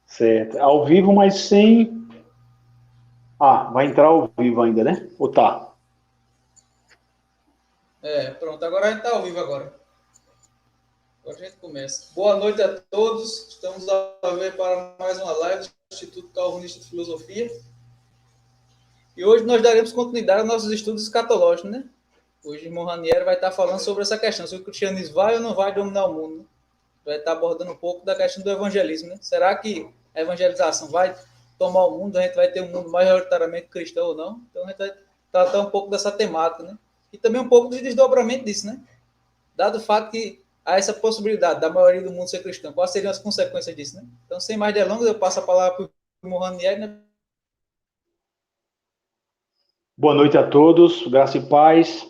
Certo. Ao vivo, mas sem. Ah, vai entrar ao vivo ainda, né? Ou tá? Pronto, agora a gente está ao vivo agora. Agora a gente começa. Boa noite a todos. Estamos a ver para mais uma live do Instituto Calvinista de Filosofia. E hoje nós daremos continuidade aos nossos estudos escatológicos, né? Hoje o irmão Ranieri vai estar falando sobre essa questão, se o cristianismo vai ou não vai dominar o mundo. Né? Vai estar abordando um pouco da questão do evangelismo, né? Será que a evangelização vai tomar o mundo? A gente vai ter um mundo majoritariamente cristão ou não? Então a gente vai tratar um pouco dessa temática, né? E também um pouco do desdobramento disso, né? Dado o fato que há essa possibilidade da maioria do mundo ser cristão, quais seriam as consequências disso, né? Então, sem mais delongas, eu passo a palavra para o irmão Ranieri, né? Boa noite a todos, graça e paz.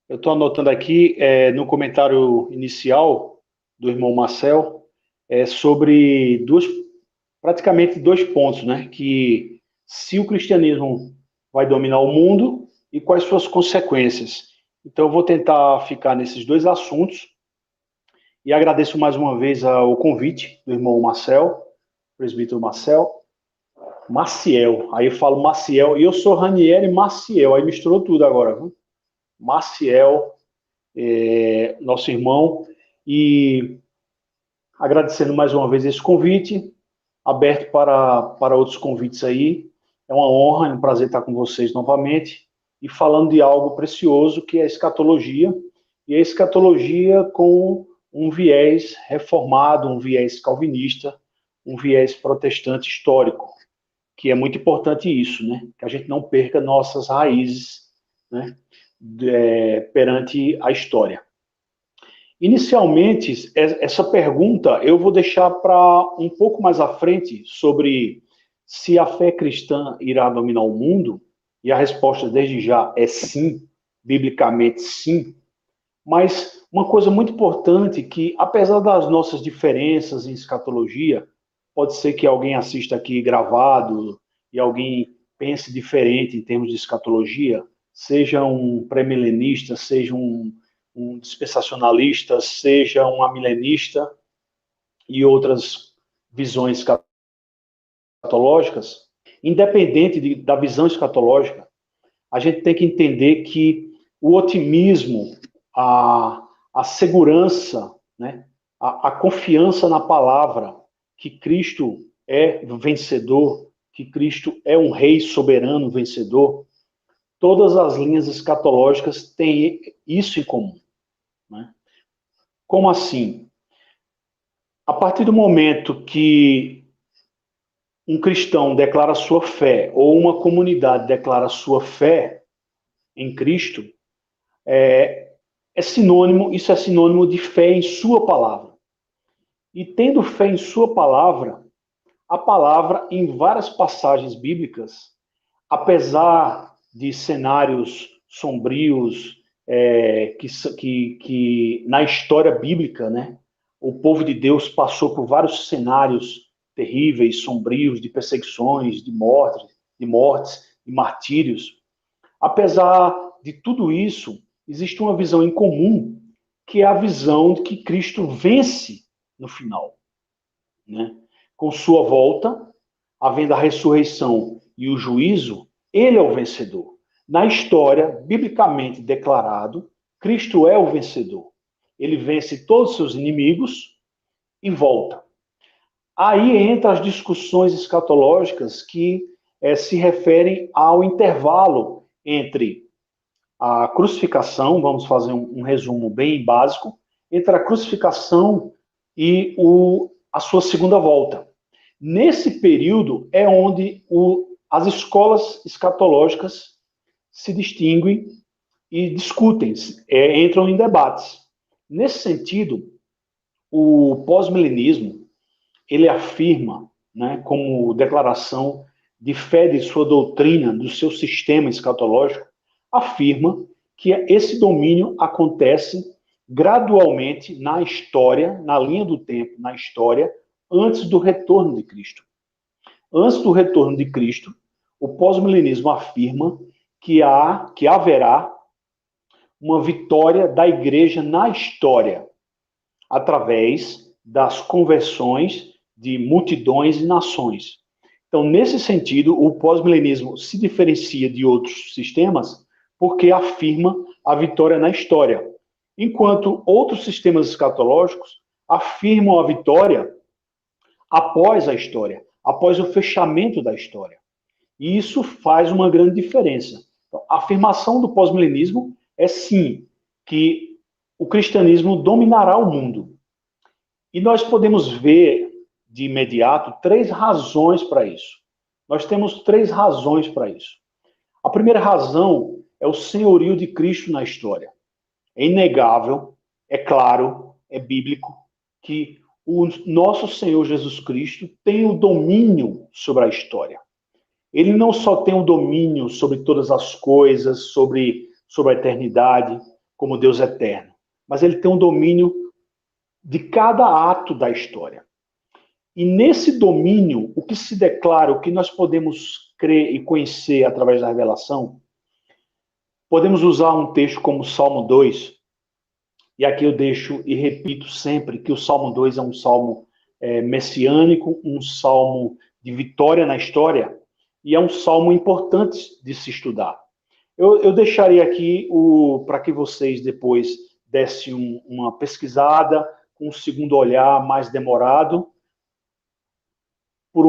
Eu estou anotando aqui no comentário inicial do irmão Marcel sobre praticamente dois pontos, né? Que se o cristianismo vai dominar o mundo e quais suas consequências. Então, eu vou tentar ficar nesses dois assuntos e agradeço mais uma vez o convite do irmão Marcel, presbítero Marcel. Maciel, aí eu falo Maciel, e eu sou Ranieri Maciel, aí misturou tudo agora, viu? Maciel, nosso irmão, e agradecendo mais uma vez esse convite, aberto para outros convites aí, é uma honra, é um prazer estar com vocês novamente, e falando de algo precioso que é a escatologia, e a escatologia com um viés reformado, um viés calvinista, um viés protestante histórico, que é muito importante isso, né? Que a gente não perca nossas raízes, né? Perante a história. Inicialmente, essa pergunta eu vou deixar para um pouco mais à frente sobre se a fé cristã irá dominar o mundo, e a resposta desde já é sim, biblicamente sim, mas uma coisa muito importante que, apesar das nossas diferenças em escatologia, pode ser que alguém assista aqui gravado e alguém pense diferente em termos de escatologia, seja um pré-milenista, seja um dispensacionalista, seja um amilenista e outras visões escatológicas, independente da visão escatológica, a gente tem que entender que o otimismo, a segurança, né, a confiança na palavra, que Cristo é vencedor, que Cristo é um rei soberano vencedor, todas as linhas escatológicas têm isso em comum. Né? Como assim? A partir do momento que um cristão declara sua fé, ou uma comunidade declara sua fé em Cristo, isso é sinônimo de fé em sua palavra. E tendo fé em sua palavra, a palavra, em várias passagens bíblicas, apesar de cenários sombrios que na história bíblica, né, o povo de Deus passou por vários cenários terríveis, sombrios, de perseguições, de mortes, de martírios. Apesar de tudo isso, existe uma visão em comum, que é a visão de que Cristo vence no final. Né? Com sua volta, havendo a ressurreição e o juízo, ele é o vencedor. Na história, biblicamente declarado, Cristo é o vencedor. Ele vence todos os seus inimigos e volta. Aí entra as discussões escatológicas que se referem ao intervalo entre a crucificação, vamos fazer um resumo bem básico, entre a crucificação e a sua segunda volta. Nesse período é onde as escolas escatológicas se distinguem e discutem, entram em debates. Nesse sentido, o pós-milenismo, ele afirma, né, como declaração de fé de sua doutrina, do seu sistema escatológico, afirma que esse domínio acontece gradualmente na história, na linha do tempo, na história, antes do retorno de Cristo. Antes do retorno de Cristo, o pós-milenismo afirma que haverá uma vitória da igreja na história, através das conversões de multidões e nações. Então, nesse sentido, o pós-milenismo se diferencia de outros sistemas porque afirma a vitória na história, enquanto outros sistemas escatológicos afirmam a vitória após a história, após o fechamento da história. E isso faz uma grande diferença. Então, a afirmação do pós-milenismo é sim que o cristianismo dominará o mundo. E nós podemos ver de imediato 3 razões para isso. Nós temos 3 razões para isso. A primeira razão é o senhorio de Cristo na história. É inegável, é claro, é bíblico, que o nosso Senhor Jesus Cristo tem o domínio sobre a história. Ele não só tem o domínio sobre todas as coisas, sobre a eternidade, como Deus eterno, mas ele tem o domínio de cada ato da história. E nesse domínio, o que se declara, o que nós podemos crer e conhecer através da revelação, podemos usar um texto como o Salmo 2, e aqui eu deixo e repito sempre que o Salmo 2 é um salmo messiânico, um salmo de vitória na história, e é um salmo importante de se estudar. Eu deixaria aqui para que vocês depois dessem uma pesquisada, com um segundo olhar mais demorado, por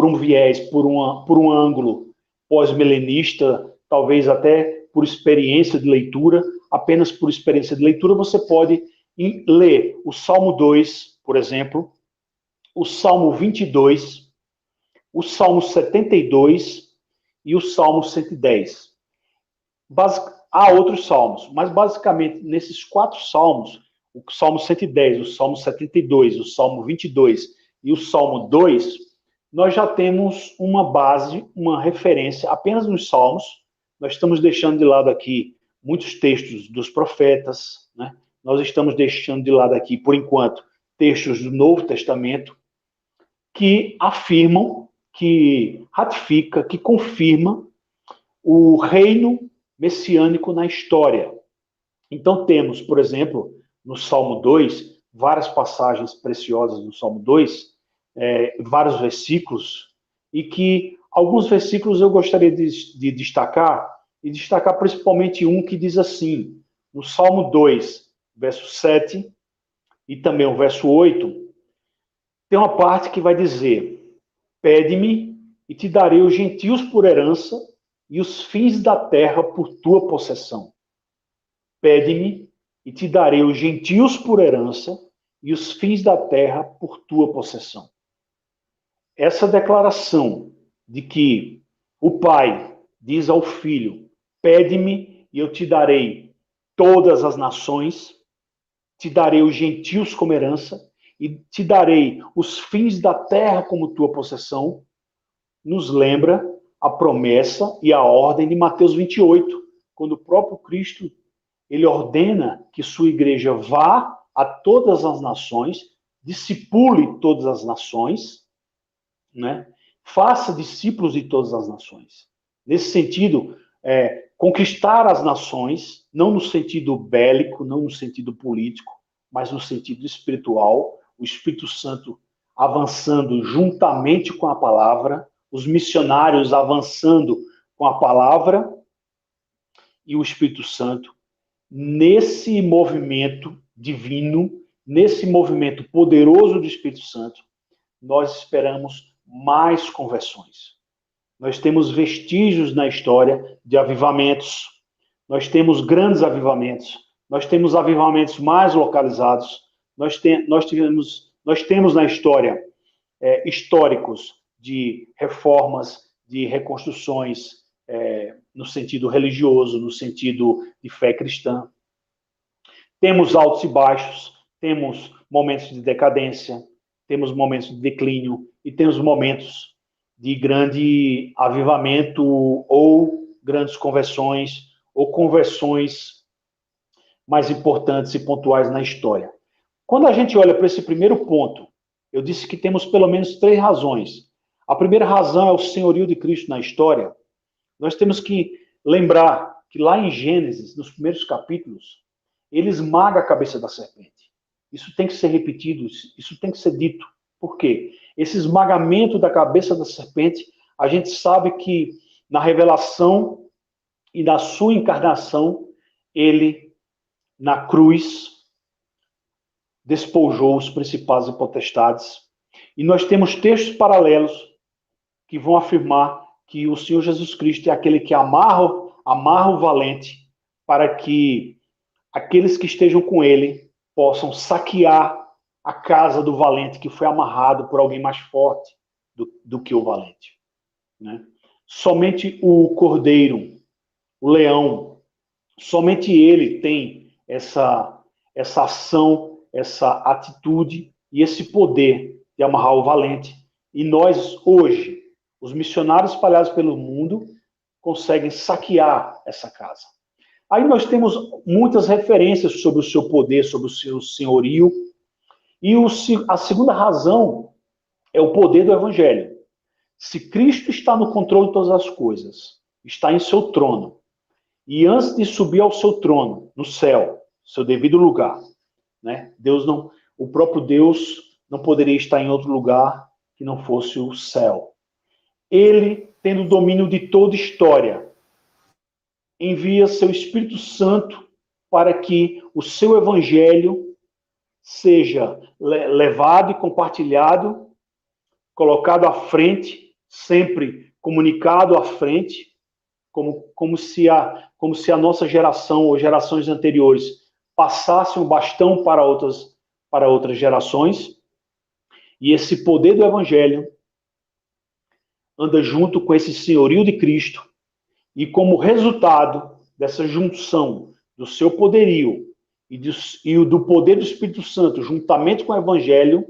um viés, por um ângulo pós-milenista, talvez até por experiência de leitura, apenas por experiência de leitura, você pode ler o Salmo 2, por exemplo, o Salmo 22, o Salmo 72 e o Salmo 110. Há outros salmos, mas basicamente nesses 4 salmos, o Salmo 110, o Salmo 72, o Salmo 22 e o Salmo 2, nós já temos uma base, uma referência apenas nos salmos. Nós estamos deixando de lado aqui muitos textos dos profetas, né? Nós estamos deixando de lado aqui, por enquanto, textos do Novo Testamento que afirmam, que ratifica, que confirma o reino messiânico na história. Então temos, por exemplo, no Salmo 2, várias passagens preciosas no Salmo 2, vários versículos, e que alguns versículos eu gostaria de destacar, e destacar principalmente um que diz assim, no Salmo 2, verso 7, e também o verso 8, tem uma parte que vai dizer, pede-me e te darei os gentios por herança e os fins da terra por tua possessão. Pede-me e te darei os gentios por herança e os fins da terra por tua possessão. Essa declaração de que o Pai diz ao Filho, pede-me e eu te darei todas as nações, te darei os gentios como herança e te darei os fins da terra como tua possessão, nos lembra a promessa e a ordem de Mateus 28, quando o próprio Cristo ele ordena que sua igreja vá a todas as nações, discipule todas as nações, né? Faça discípulos de todas as nações. Nesse sentido, conquistar as nações, não no sentido bélico, não no sentido político, mas no sentido espiritual, o Espírito Santo avançando juntamente com a palavra, os missionários avançando com a palavra e o Espírito Santo nesse movimento divino, nesse movimento poderoso do Espírito Santo, nós esperamos mais conversões. Nós temos vestígios na história de avivamentos, nós temos grandes avivamentos, nós temos avivamentos mais localizados, nós temos na história históricos de reformas, de reconstruções no sentido religioso, no sentido de fé cristã. Temos altos e baixos, temos momentos de decadência, temos momentos de declínio e temos momentos de grande avivamento ou grandes conversões ou conversões mais importantes e pontuais na história. Quando a gente olha para esse primeiro ponto, eu disse que temos pelo menos 3 razões. A primeira razão é o senhorio de Cristo na história. Nós temos que lembrar que lá em Gênesis, nos primeiros capítulos, ele esmaga a cabeça da serpente. Isso tem que ser repetido, isso tem que ser dito. Por quê? Esse esmagamento da cabeça da serpente, a gente sabe que na revelação e na sua encarnação, ele, na cruz, despojou os principados e potestades. E nós temos textos paralelos que vão afirmar que o Senhor Jesus Cristo é aquele que amarra o valente para que aqueles que estejam com ele possam saquear a casa do valente que foi amarrado por alguém mais forte do que o valente. Né? Somente o cordeiro, o leão, somente ele tem essa ação, essa atitude e esse poder de amarrar o valente. E nós, hoje, os missionários espalhados pelo mundo, conseguem saquear essa casa. Aí nós temos muitas referências sobre o seu poder, sobre o seu senhorio. E a segunda razão é o poder do Evangelho. Se Cristo está no controle de todas as coisas, está em seu trono, e antes de subir ao seu trono, no céu, seu devido lugar, né? O próprio Deus não poderia estar em outro lugar que não fosse o céu. Ele, tendo domínio de toda história, envia seu Espírito Santo para que o seu Evangelho seja levado e compartilhado, colocado à frente, sempre comunicado à frente, como se a nossa geração ou gerações anteriores passassem o bastão para outras gerações. E esse poder do Evangelho anda junto com esse senhorio de Cristo, e como resultado dessa junção do seu poderio e do poder do Espírito Santo, juntamente com o Evangelho,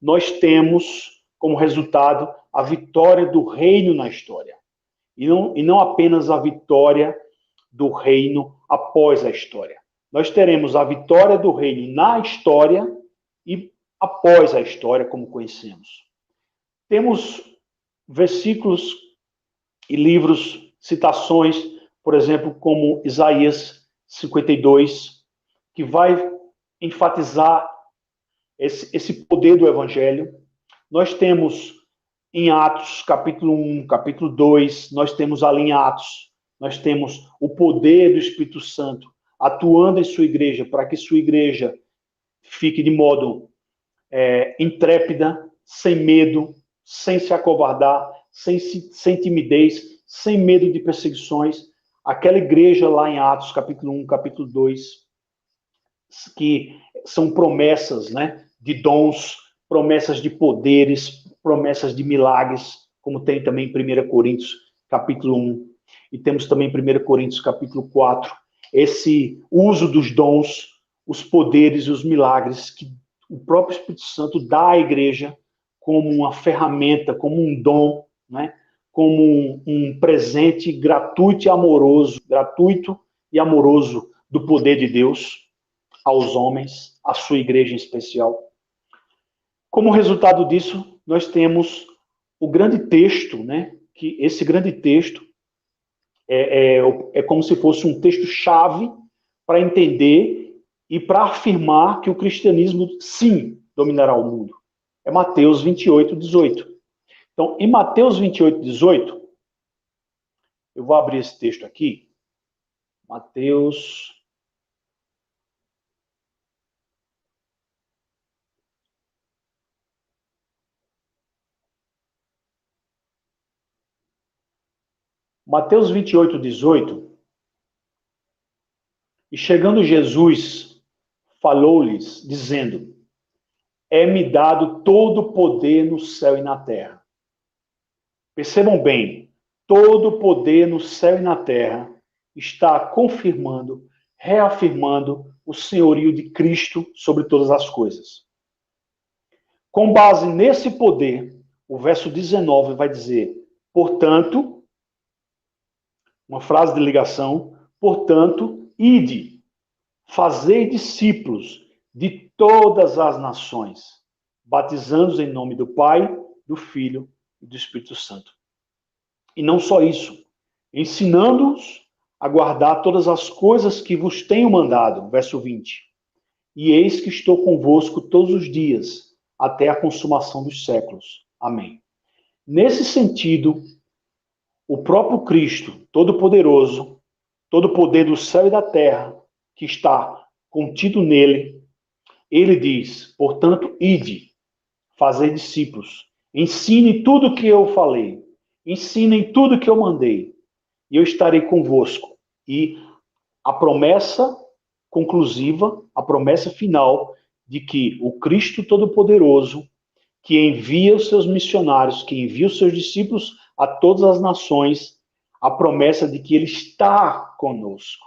nós temos como resultado a vitória do reino na história. E não apenas a vitória do reino após a história. Nós teremos a vitória do reino na história e após a história, como conhecemos. Temos versículos e livros, citações, por exemplo, como Isaías 52, que vai enfatizar esse poder do Evangelho. Nós temos em Atos, capítulo 1, capítulo 2, nós temos ali em Atos, nós temos o poder do Espírito Santo atuando em sua igreja, para que sua igreja fique de modo intrépida, sem medo, sem se acovardar, sem timidez, sem medo de perseguições. Aquela igreja lá em Atos, capítulo 1, capítulo 2, que são promessas, né, de dons, promessas de poderes, promessas de milagres, como tem também em 1 Coríntios, capítulo 1, e temos também em 1 Coríntios, capítulo 4, esse uso dos dons, os poderes e os milagres que o próprio Espírito Santo dá à igreja como uma ferramenta, como um dom, né? Como um presente gratuito e amoroso do poder de Deus aos homens, à sua igreja em especial. Como resultado disso, nós temos o grande texto, né? Que esse grande texto é como se fosse um texto-chave para entender e para afirmar que o cristianismo, sim, dominará o mundo. É Mateus 28, 18. Então, em Mateus 28, 18, eu vou abrir esse texto aqui. Mateus 28, 18. E chegando Jesus, falou-lhes, dizendo: é-me dado todo o poder no céu e na terra. Percebam bem, todo o poder no céu e na terra está confirmando, reafirmando o senhorio de Cristo sobre todas as coisas. Com base nesse poder, o verso 19 vai dizer: portanto, uma frase de ligação, portanto, ide, fazei discípulos de todas as nações, batizando-os em nome do Pai, do Filho e do Espírito Santo. E não só isso, ensinando-os a guardar todas as coisas que vos tenho mandado, verso 20. e eis que estou convosco todos os dias, até a consumação dos séculos. Amém. Nesse sentido, o próprio Cristo, Todo-Poderoso, todo o poder do céu e da terra, que está contido nele, ele diz, portanto, ide, fazei discípulos, ensine tudo o que eu falei, ensinem tudo o que eu mandei, e eu estarei convosco. E a promessa conclusiva, a promessa final de que o Cristo Todo-Poderoso, que envia os seus missionários, que envia os seus discípulos a todas as nações, a promessa de que ele está conosco.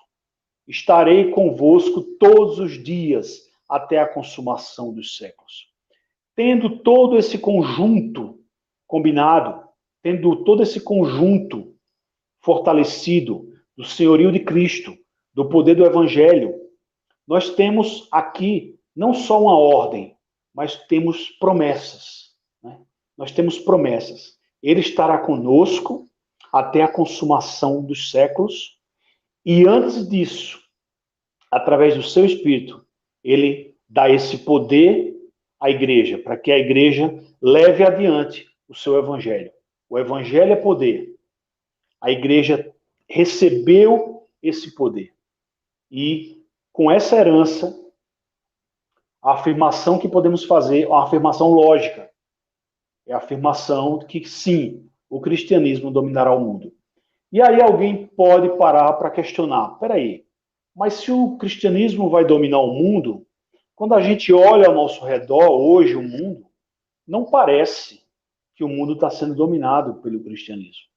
Estarei convosco todos os dias até a consumação dos séculos. Tendo todo esse conjunto combinado, tendo todo esse conjunto fortalecido do senhorio de Cristo, do poder do Evangelho, nós temos aqui não só uma ordem, mas temos promessas. Né? Nós temos promessas. Ele estará conosco até a consumação dos séculos, e antes disso, através do seu Espírito, ele dá esse poder à igreja, para que a igreja leve adiante o seu Evangelho. O Evangelho é poder. A igreja recebeu esse poder. E com essa herança, a afirmação que podemos fazer é uma afirmação lógica. É a afirmação de que, sim, o cristianismo dominará o mundo. E aí alguém pode parar para questionar. Peraí, mas se o cristianismo vai dominar o mundo, quando a gente olha ao nosso redor, hoje, o mundo, não parece que o mundo está sendo dominado pelo cristianismo.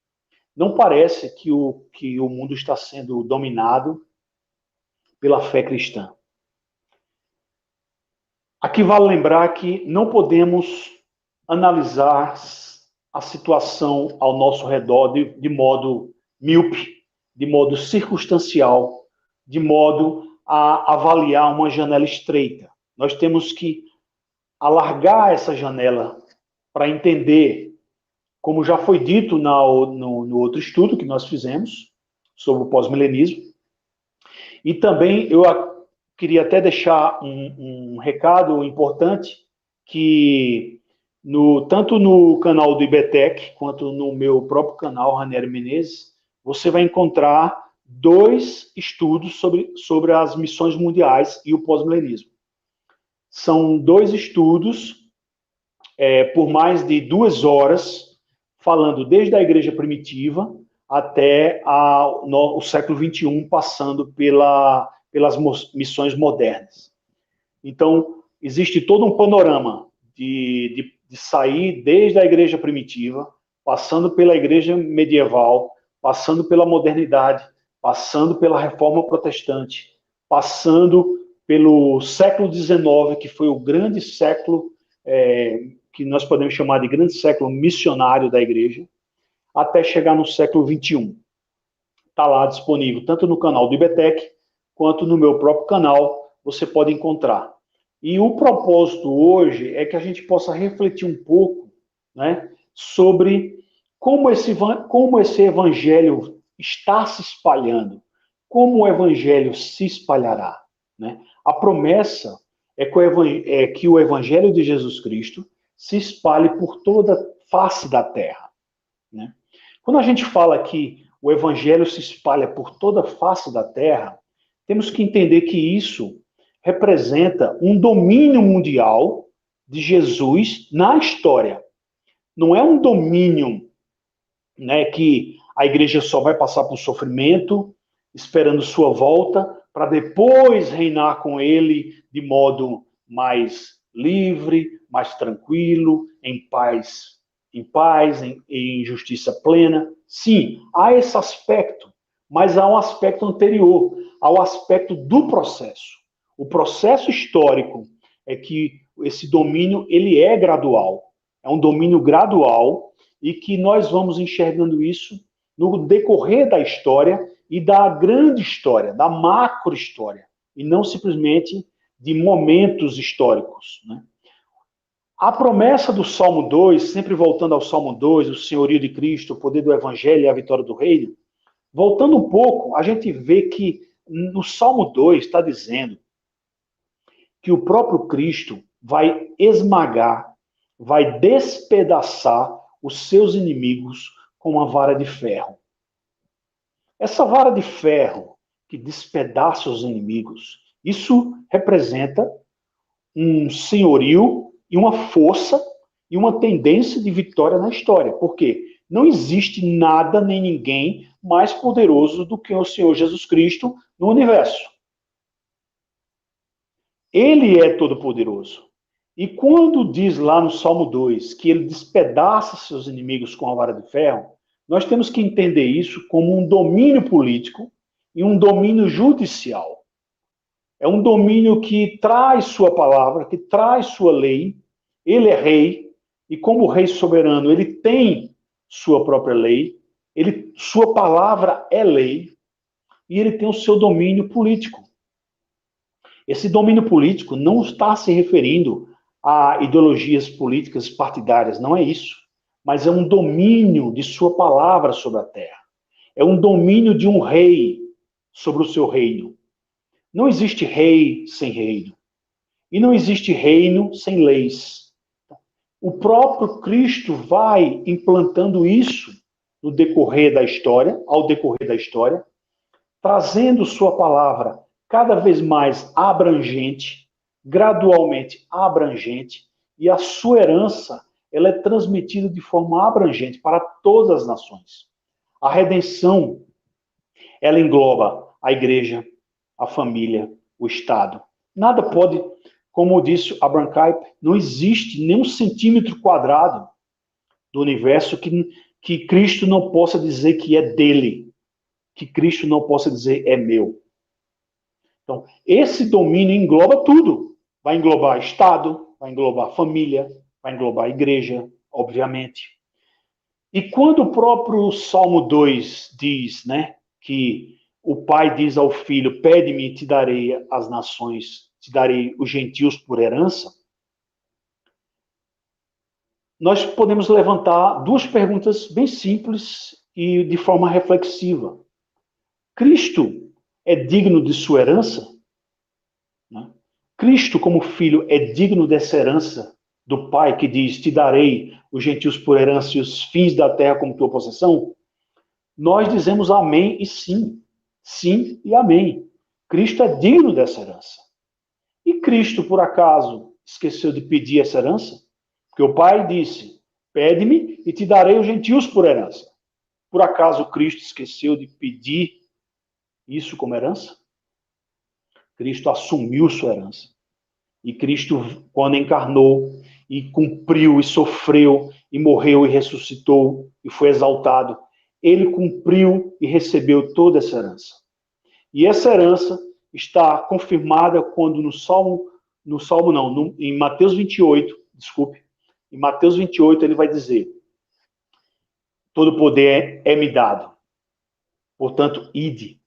Não parece que o mundo está sendo dominado pela fé cristã. Aqui vale lembrar que não podemos analisar a situação ao nosso redor de modo míope, de modo circunstancial, de modo a avaliar uma janela estreita. Nós temos que alargar essa janela para entender, como já foi dito no outro estudo que nós fizemos sobre o pós-milenismo. E também eu queria até deixar um recado importante, que tanto no canal do IBTEC, quanto no meu próprio canal, Ranieri Menezes, você vai encontrar 2 estudos sobre as missões mundiais e o pós-milenismo. São 2 estudos, por mais de 2 horas, falando desde a igreja primitiva até o século XXI, passando pelas missões modernas. Então, existe todo um panorama de sair desde a igreja primitiva, passando pela igreja medieval, passando pela modernidade, passando pela reforma protestante, passando pelo século XIX, que foi o grande século, que nós podemos chamar de grande século missionário da igreja, até chegar no século XXI. Está lá disponível, tanto no canal do IBTEC, quanto no meu próprio canal, você pode encontrar. E o propósito hoje é que a gente possa refletir um pouco, né, sobre como esse evangelho está se espalhando, como o evangelho se espalhará. Né? A promessa é que o evangelho de Jesus Cristo se espalhe por toda a face da terra. Né? Quando a gente fala que o evangelho se espalha por toda a face da terra, temos que entender que isso representa um domínio mundial de Jesus na história. Não é um domínio, né, que a igreja só vai passar por sofrimento, esperando sua volta, para depois reinar com ele de modo mais livre, mais tranquilo, em paz, em justiça plena. Sim, há esse aspecto, mas há um aspecto anterior, ao aspecto do processo. O processo histórico é que esse domínio ele é gradual. É um domínio gradual e que nós vamos enxergando isso no decorrer da história e da grande história, da macro história, e não simplesmente de momentos históricos. Né? A promessa do Salmo 2, sempre voltando ao Salmo 2, o senhorio de Cristo, o poder do Evangelho e a vitória do reino, voltando um pouco, a gente vê que no Salmo 2 está dizendo que o próprio Cristo vai esmagar, vai despedaçar os seus inimigos com uma vara de ferro. Essa vara de ferro que despedaça os inimigos, isso representa um senhorio e uma força e uma tendência de vitória na história. Por quê? Não existe nada nem ninguém mais poderoso do que o Senhor Jesus Cristo no universo. Ele é todo-poderoso. E quando diz lá no Salmo 2 que ele despedaça seus inimigos com a vara de ferro, nós temos que entender isso como um domínio político e um domínio judicial. É um domínio que traz sua palavra, que traz sua lei. Ele é rei, e como rei soberano, ele tem sua própria lei, sua palavra é lei, e ele tem o seu domínio político. Esse domínio político não está se referindo a ideologias políticas partidárias, não é isso. Mas é um domínio de sua palavra sobre a terra. É um domínio de um rei sobre o seu reino. Não existe rei sem reino. E não existe reino sem leis. O próprio Cristo vai implantando isso no decorrer da história, ao decorrer da história, trazendo sua palavra cada vez mais abrangente, gradualmente abrangente, e a sua herança ela é transmitida de forma abrangente para todas as nações. A redenção, ela engloba a igreja, a família, o Estado. Nada pode, como disse Abraham Kuyper, não existe nem um centímetro quadrado do universo que Cristo não possa dizer que é dele, que Cristo não possa dizer é meu. Então, esse domínio engloba tudo. Vai englobar Estado, vai englobar família, vai englobar igreja, obviamente. E quando o próprio Salmo 2 diz, né, que o pai diz ao filho, pede-me e te darei as nações, te darei os gentios por herança, nós podemos levantar duas perguntas bem simples e de forma reflexiva. Cristo é digno de sua herança? Cristo, como filho, é digno dessa herança do Pai que diz, te darei os gentios por herança e os fins da terra como tua possessão? Nós dizemos amém e sim. Sim e amém. Cristo é digno dessa herança. E Cristo, por acaso, esqueceu de pedir essa herança? Porque o Pai disse, pede-me e te darei os gentios por herança. Por acaso Cristo esqueceu de pedir isso como herança? Cristo assumiu sua herança. E Cristo, quando encarnou e cumpriu e sofreu e morreu e ressuscitou e foi exaltado, ele cumpriu e recebeu toda essa herança. E essa herança está confirmada quando em Mateus 28, desculpe, em Mateus 28 ele vai dizer, todo poder é-me dado, portanto, ide.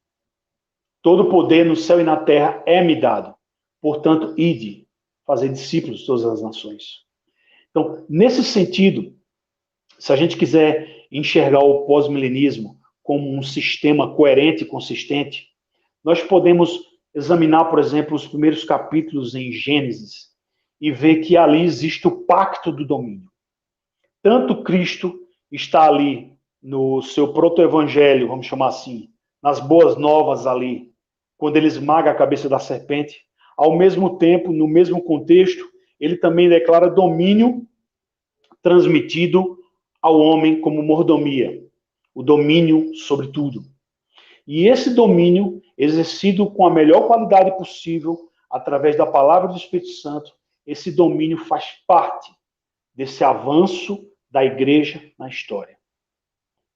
Todo poder no céu e na terra é-me dado. Portanto, ide, fazer discípulos de todas as nações. Então, nesse sentido, se a gente quiser enxergar o pós-milenismo como um sistema coerente e consistente, nós podemos examinar, por exemplo, os primeiros capítulos em Gênesis e ver que ali existe o pacto do domínio. Tanto Cristo está ali no seu proto-evangelho, vamos chamar assim, nas boas novas ali, quando ele esmaga a cabeça da serpente, ao mesmo tempo, no mesmo contexto, ele também declara domínio transmitido ao homem como mordomia, o domínio sobre tudo. E esse domínio, exercido com a melhor qualidade possível, através da palavra do Espírito Santo, esse domínio faz parte desse avanço da igreja na história.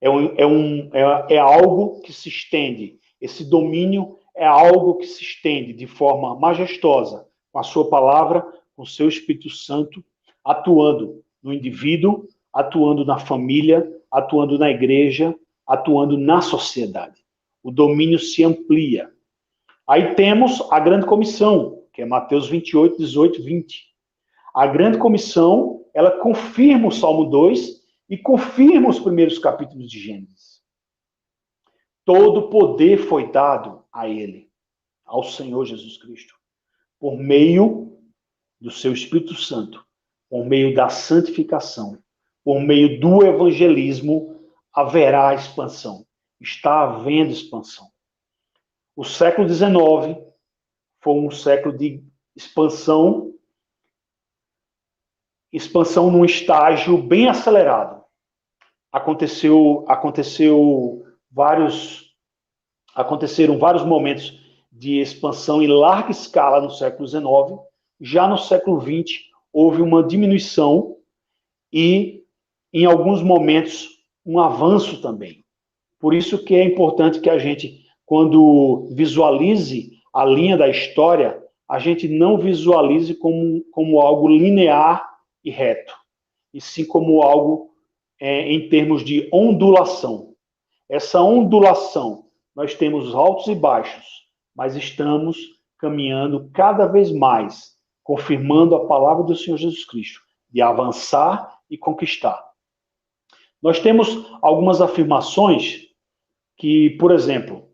É algo que se estende, esse domínio é algo que se estende de forma majestosa, com a sua palavra, com o seu Espírito Santo, atuando no indivíduo, atuando na família, atuando na igreja, atuando na sociedade. O domínio se amplia. Aí temos a grande comissão, que é Mateus 28, 18, 20. A grande comissão, ela confirma o Salmo 2 e confirma os primeiros capítulos de Gênesis. Todo poder foi dado a ele, ao Senhor Jesus Cristo. por meio do seu Espírito Santo, por meio da santificação, por meio do evangelismo, haverá expansão. Está havendo expansão. O século XIX foi um século de expansão num estágio bem acelerado. Aconteceram vários momentos de expansão em larga escala no século XIX. Já no século XX, houve uma diminuição e, em alguns momentos, um avanço também. Por isso que é importante que a gente, quando visualize a linha da história, a gente não visualize como algo linear e reto, e sim como algo em termos de ondulação. Essa ondulação, nós temos altos e baixos, mas estamos caminhando cada vez mais, confirmando a palavra do Senhor Jesus Cristo, de avançar e conquistar. Nós temos algumas afirmações que, por exemplo,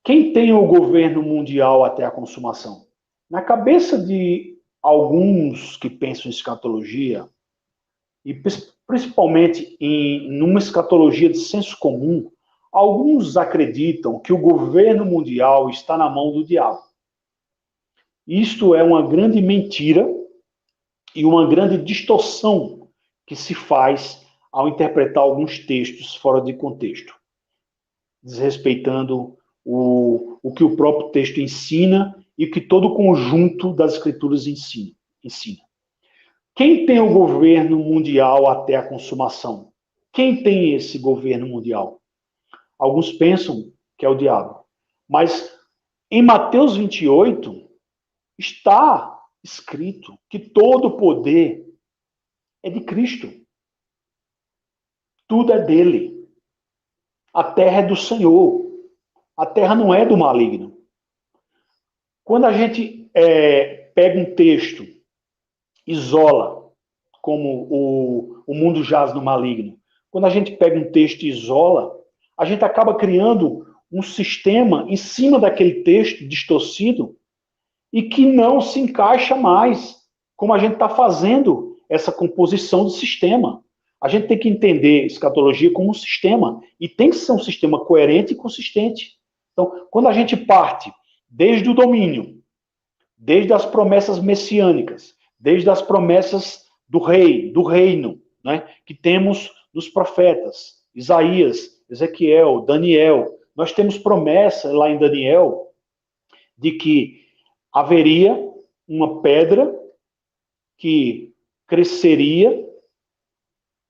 quem tem o governo mundial até a consumação? Na cabeça de alguns que pensam em escatologia, e principalmente numa escatologia de senso comum, alguns acreditam que o governo mundial está na mão do diabo. Isto é uma grande mentira e uma grande distorção que se faz ao interpretar alguns textos fora de contexto, desrespeitando o que o próprio texto ensina e o que todo o conjunto das escrituras ensina. Quem tem o governo mundial até a consumação? Quem tem esse governo mundial? Alguns pensam que é o diabo. Mas em Mateus 28, está escrito que todo o poder é de Cristo. Tudo é dele. A terra é do Senhor. A terra não é do maligno. Quando a gente pega um texto, isola, como o mundo jaz no maligno. Quando a gente pega um texto e isola, a gente acaba criando um sistema em cima daquele texto distorcido e que não se encaixa mais, como a gente está fazendo essa composição do sistema. A gente tem que entender escatologia como um sistema, e tem que ser um sistema coerente e consistente. Então, quando a gente parte desde o domínio, desde as promessas messiânicas, desde as promessas do rei, do reino, né, que temos nos profetas, Isaías, Ezequiel, Daniel. Nós temos promessa lá em Daniel de que haveria uma pedra que cresceria,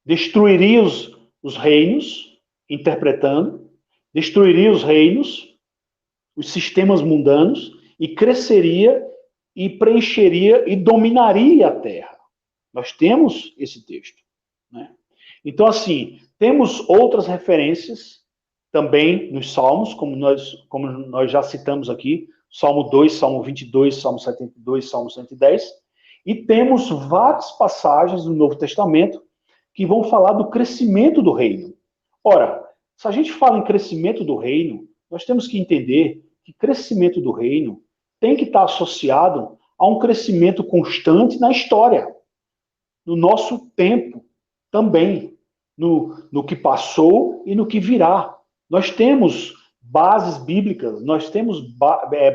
destruiria os reinos, interpretando, destruiria os reinos, os sistemas mundanos, e cresceria e preencheria e dominaria a terra. Nós temos esse texto, né? Então, assim, temos outras referências também nos Salmos, como nós já citamos aqui, Salmo 2, Salmo 22, Salmo 72, Salmo 110, e temos várias passagens no Novo Testamento que vão falar do crescimento do reino. Ora, se a gente fala em crescimento do reino, nós temos que entender que crescimento do reino tem que estar associado a um crescimento constante na história, no nosso tempo também, no que passou e no que virá. Nós temos bases bíblicas, nós temos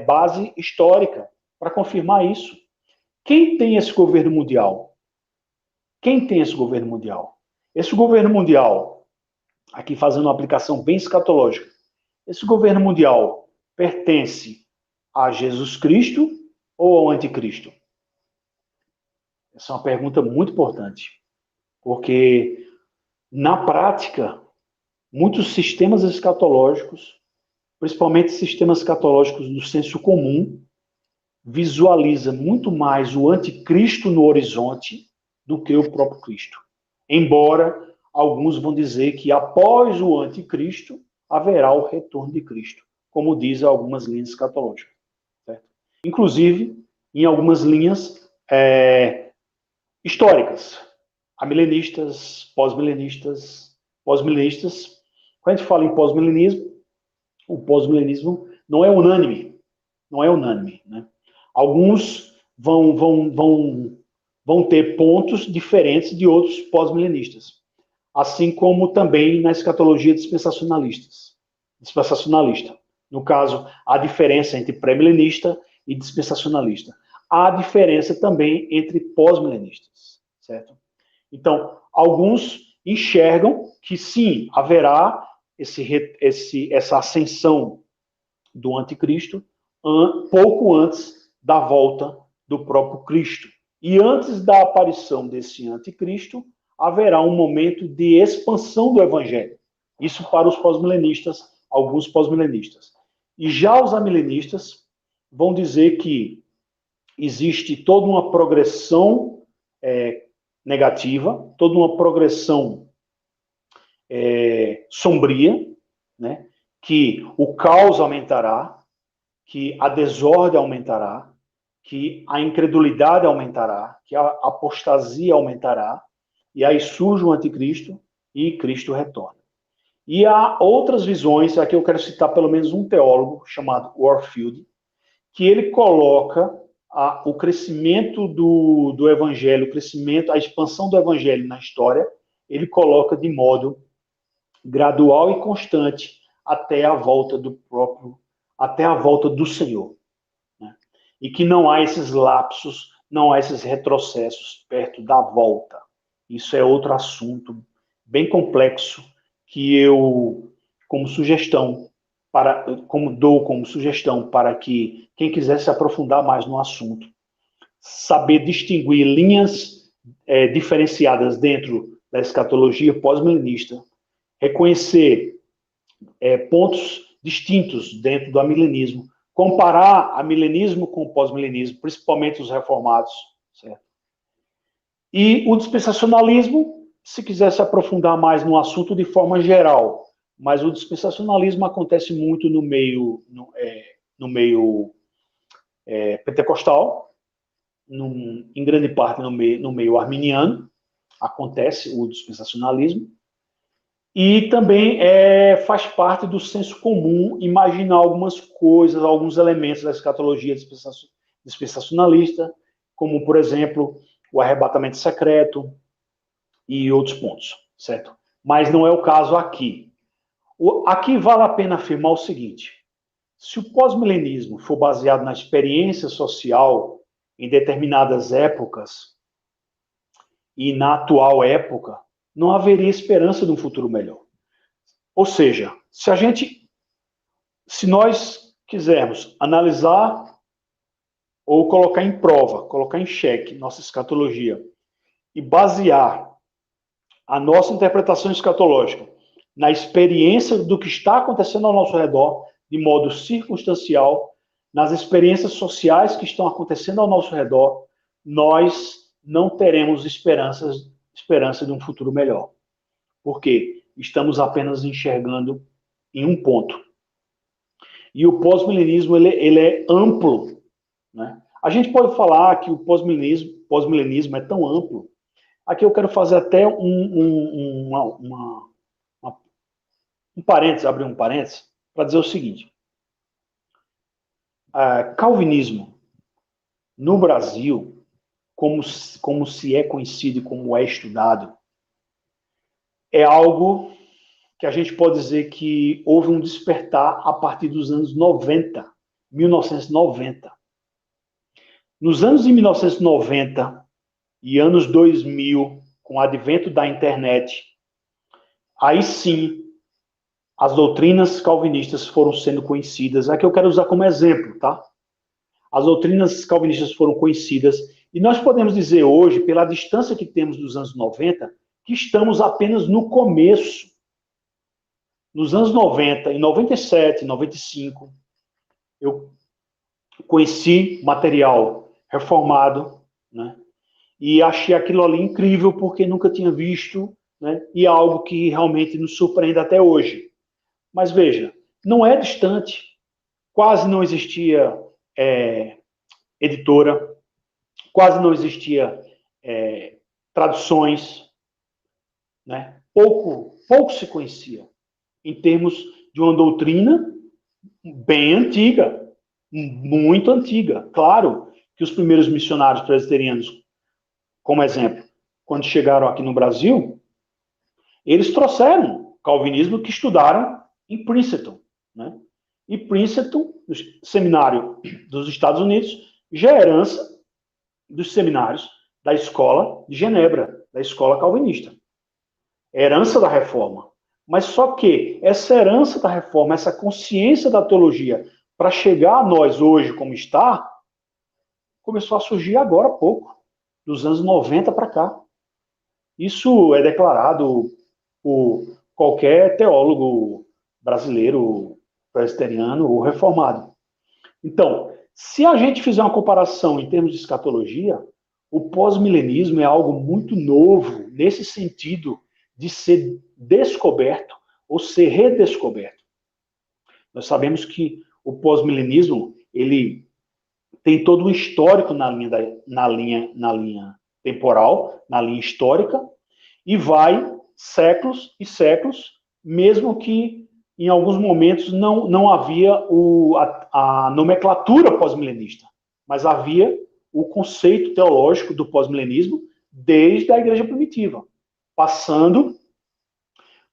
base histórica para confirmar isso. Quem tem esse governo mundial? Quem tem esse governo mundial? Esse governo mundial, aqui fazendo uma aplicação bem escatológica, esse governo mundial pertence a Jesus Cristo ou ao anticristo? Essa é uma pergunta muito importante, porque na prática, muitos sistemas escatológicos, principalmente sistemas escatológicos do senso comum, visualiza muito mais o anticristo no horizonte do que o próprio Cristo. Embora alguns vão dizer que após o anticristo haverá o retorno de Cristo, como dizem algumas linhas escatológicas. Certo? Inclusive, em algumas linhas históricas, amilenistas, pós-milenistas. Quando a gente fala em pós-milenismo, o pós-milenismo não é unânime, né? Alguns vão ter pontos diferentes de outros pós-milenistas, assim como também na escatologia dispensacionalista. No caso, há diferença entre pré-milenista e dispensacionalista. Há diferença também entre pós-milenistas, certo? Então, alguns enxergam que sim, haverá essa ascensão do anticristo pouco antes da volta do próprio Cristo. E antes da aparição desse anticristo, haverá um momento de expansão do evangelho. Isso para os pós-milenistas, alguns pós-milenistas. E já os amilenistas vão dizer que existe toda uma progressão negativa, toda uma progressão sombria, né? Que o caos aumentará, que a desordem aumentará, que a incredulidade aumentará, que a apostasia aumentará, e aí surge o anticristo e Cristo retorna. E há outras visões, aqui eu quero citar pelo menos um teólogo chamado Warfield, que ele coloca o crescimento do evangelho, a expansão do evangelho na história, ele coloca de modo gradual e constante até a volta do Senhor. Né? E que não há esses lapsos, não há esses retrocessos perto da volta. Isso é outro assunto bem complexo que eu, como sugestão, dou como sugestão para que quem quiser se aprofundar mais no assunto, saber distinguir linhas diferenciadas dentro da escatologia pós-milenista, reconhecer pontos distintos dentro do amilenismo, comparar amilenismo com o pós-milenismo, principalmente os reformados, certo? E o dispensacionalismo, se quiser se aprofundar mais no assunto de forma geral, mas o dispensacionalismo acontece muito no meio pentecostal, em grande parte no meio arminiano, acontece o dispensacionalismo, e também faz parte do senso comum imaginar algumas coisas, alguns elementos da escatologia dispensacionalista, como, por exemplo, o arrebatamento secreto e outros pontos, certo? Mas não é o caso aqui. Aqui vale a pena afirmar o seguinte: se o pós-milenismo for baseado na experiência social em determinadas épocas e na atual época, não haveria esperança de um futuro melhor. Ou seja, se nós quisermos analisar ou colocar em prova, colocar em xeque nossa escatologia e basear a nossa interpretação escatológica na experiência do que está acontecendo ao nosso redor, de modo circunstancial, nas experiências sociais que estão acontecendo ao nosso redor, nós não teremos esperança de um futuro melhor. Por quê? Estamos apenas enxergando em um ponto. E o pós-milenismo ele é amplo. Né? A gente pode falar que o pós-milenismo é tão amplo. Aqui eu quero fazer até um parênteses, abrir um parênteses, para dizer o seguinte. Calvinismo, no Brasil, como se é conhecido e como é estudado, é algo que a gente pode dizer que houve um despertar a partir dos anos 90, 1990. Nos anos de 1990 e anos 2000, com o advento da internet, aí sim as doutrinas calvinistas foram sendo conhecidas. Aqui eu quero usar como exemplo, tá? As doutrinas calvinistas foram conhecidas e nós podemos dizer hoje, pela distância que temos dos anos 90, que estamos apenas no começo. Nos anos 90, em 97, 95, eu conheci material reformado, né? E achei aquilo ali incrível porque nunca tinha visto, né? E é algo que realmente nos surpreende até hoje. Mas veja, não é distante, quase não existia editora, quase não existia traduções, né? Pouco se conhecia, em termos de uma doutrina bem antiga, muito antiga. Claro que os primeiros missionários presbiterianos, como exemplo, quando chegaram aqui no Brasil, eles trouxeram o calvinismo que estudaram em Princeton, né? E Princeton, o seminário dos Estados Unidos, já é herança dos seminários da escola de Genebra, da escola calvinista. É herança da reforma. Mas só que essa herança da reforma, essa consciência da teologia, para chegar a nós hoje como está, começou a surgir agora há pouco, dos anos 90 para cá. Isso é declarado por qualquer teólogo brasileiro, presbiteriano ou reformado. Então, se a gente fizer uma comparação em termos de escatologia, o pós-milenismo é algo muito novo, nesse sentido de ser descoberto ou ser redescoberto. Nós sabemos que o pós-milenismo, ele tem todo um histórico na linha temporal, na linha histórica, e vai séculos e séculos, mesmo que em alguns momentos não havia a nomenclatura pós-milenista, mas havia o conceito teológico do pós-milenismo desde a igreja primitiva, passando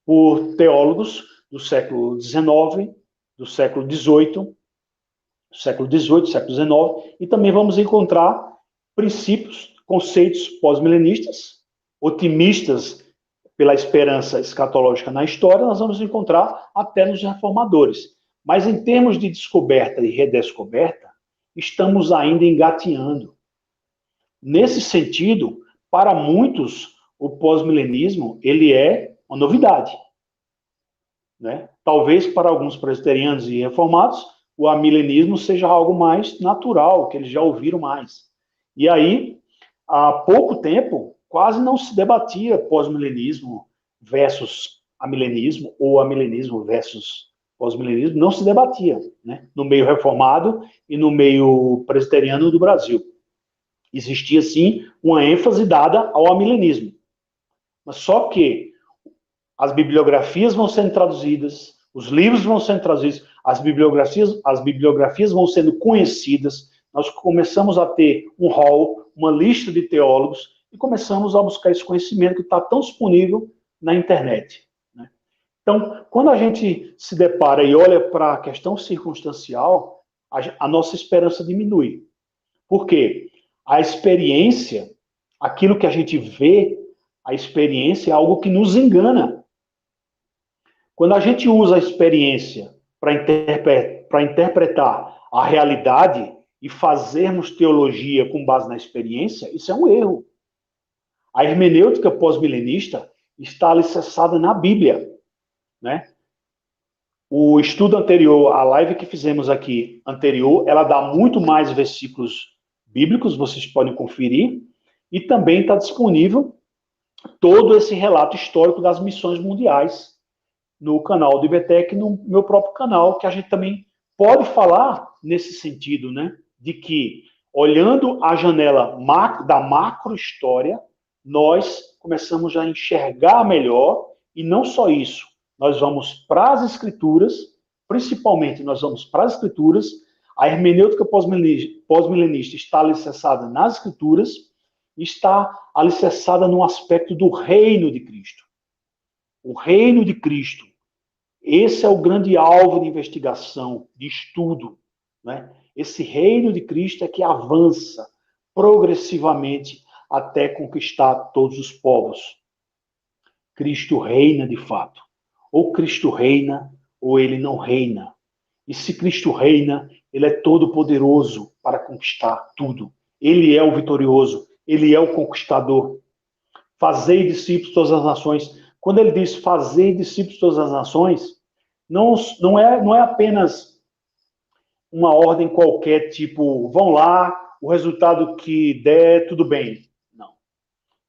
por teólogos do século XIX, do século XVIII, século XIX, e também vamos encontrar princípios, conceitos pós-milenistas, otimistas pela esperança escatológica na história, nós vamos encontrar até nos reformadores. Mas em termos de descoberta e redescoberta, estamos ainda engateando. Nesse sentido, para muitos, o pós-milenismo ele é uma novidade, né? Talvez para alguns presbiterianos e reformados, o amilenismo seja algo mais natural, que eles já ouviram mais. E aí, há pouco tempo, quase não se debatia pós-milenismo versus amilenismo, ou amilenismo versus pós-milenismo, não se debatia, né? No meio reformado e no meio presbiteriano do Brasil. Existia, sim, uma ênfase dada ao amilenismo. Mas só que as bibliografias vão sendo traduzidas, os livros vão sendo traduzidos, as bibliografias vão sendo conhecidas, nós começamos a ter um hall, uma lista de teólogos, e começamos a buscar esse conhecimento que está tão disponível na internet, né? Então, quando a gente se depara e olha para a questão circunstancial, a nossa esperança diminui. Por quê? A experiência, aquilo que a gente vê, a experiência é algo que nos engana. Quando a gente usa a experiência para interpretar a realidade e fazermos teologia com base na experiência, isso é um erro. A hermenêutica pós-milenista está alicerçada na Bíblia, né? O estudo anterior, a live que fizemos aqui anterior, ela dá muito mais versículos bíblicos, vocês podem conferir, e também está disponível todo esse relato histórico das missões mundiais no canal do IBTEC, no meu próprio canal, que a gente também pode falar nesse sentido, né? De que, olhando a janela da macro-história, nós começamos a enxergar melhor, e não só isso, nós vamos para as Escrituras, principalmente nós vamos para as Escrituras, a hermenêutica pós-milenista está alicerçada nas Escrituras, está alicerçada no aspecto do reino de Cristo. O reino de Cristo, esse é o grande alvo de investigação, de estudo, né? Esse reino de Cristo é que avança progressivamente até conquistar todos os povos. Cristo reina de fato. Ou Cristo reina, ou ele não reina. E se Cristo reina, ele é todo poderoso para conquistar tudo. Ele é o vitorioso, ele é o conquistador. Fazei discípulos de todas as nações. Quando ele diz fazei discípulos de todas as nações, não é apenas uma ordem qualquer, tipo, vão lá, o resultado que der, tudo bem. Não.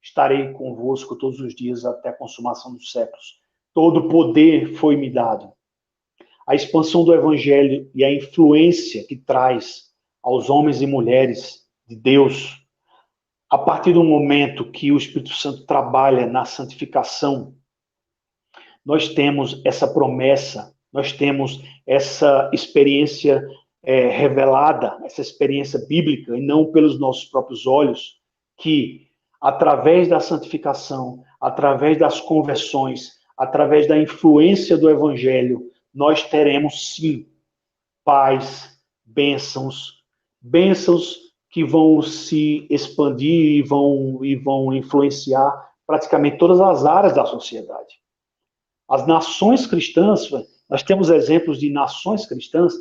Estarei convosco todos os dias até a consumação dos séculos. Todo poder foi me dado. A expansão do Evangelho e a influência que traz aos homens e mulheres de Deus, a partir do momento que o Espírito Santo trabalha na santificação, nós temos essa promessa, nós temos essa experiência revelada, essa experiência bíblica, e não pelos nossos próprios olhos, que através da santificação, através das conversões, através da influência do Evangelho, nós teremos sim paz, bênçãos que vão se expandir e vão influenciar praticamente todas as áreas da sociedade. As nações cristãs, nós temos exemplos de nações cristãs,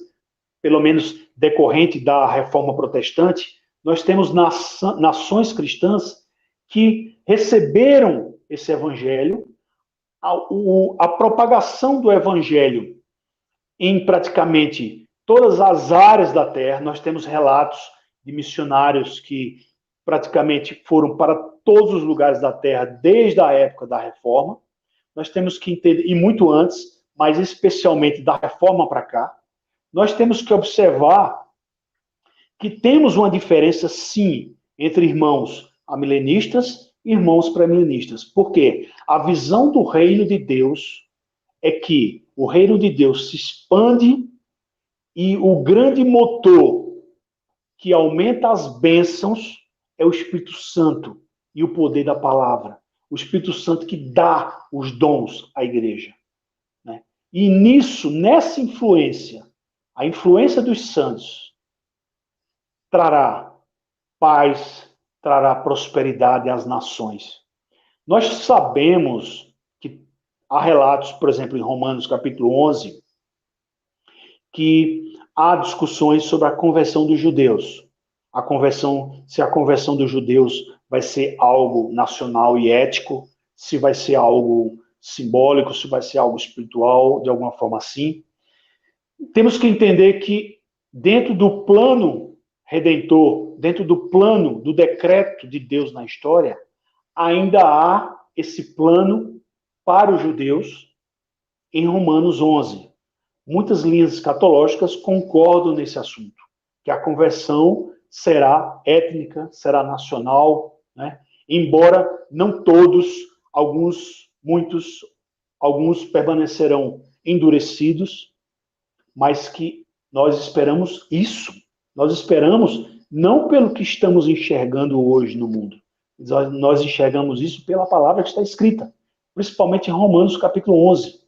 pelo menos decorrente da reforma protestante, nós temos nações cristãs que receberam esse evangelho, a propagação do evangelho em praticamente todas as áreas da terra. Nós temos relatos de missionários que praticamente foram para todos os lugares da terra desde a época da reforma. Nós temos que entender, e muito antes, mas especialmente da reforma para cá, nós temos que observar que temos uma diferença, sim, entre irmãos amilenistas e irmãos pré-milenistas. Por quê? A visão do reino de Deus é que o reino de Deus se expande e o grande motor que aumenta as bênçãos é o Espírito Santo e o poder da palavra. O Espírito Santo que dá os dons à igreja. Né? E nessa influência, a influência dos santos trará paz, trará prosperidade às nações. Nós sabemos que há relatos, por exemplo, em Romanos capítulo 11, que há discussões sobre a conversão dos judeus. Se a conversão dos judeus vai ser algo nacional e ético, se vai ser algo simbólico, se vai ser algo espiritual, de alguma forma assim. Temos que entender que dentro do plano redentor, dentro do plano, do decreto de Deus na história, ainda há esse plano para os judeus em Romanos 11. Muitas linhas escatológicas concordam nesse assunto, que a conversão será étnica, será nacional, né? Embora não todos, alguns permanecerão endurecidos, mas que nós esperamos isso. Nós esperamos não pelo que estamos enxergando hoje no mundo. Nós enxergamos isso pela palavra que está escrita, principalmente em Romanos capítulo 11.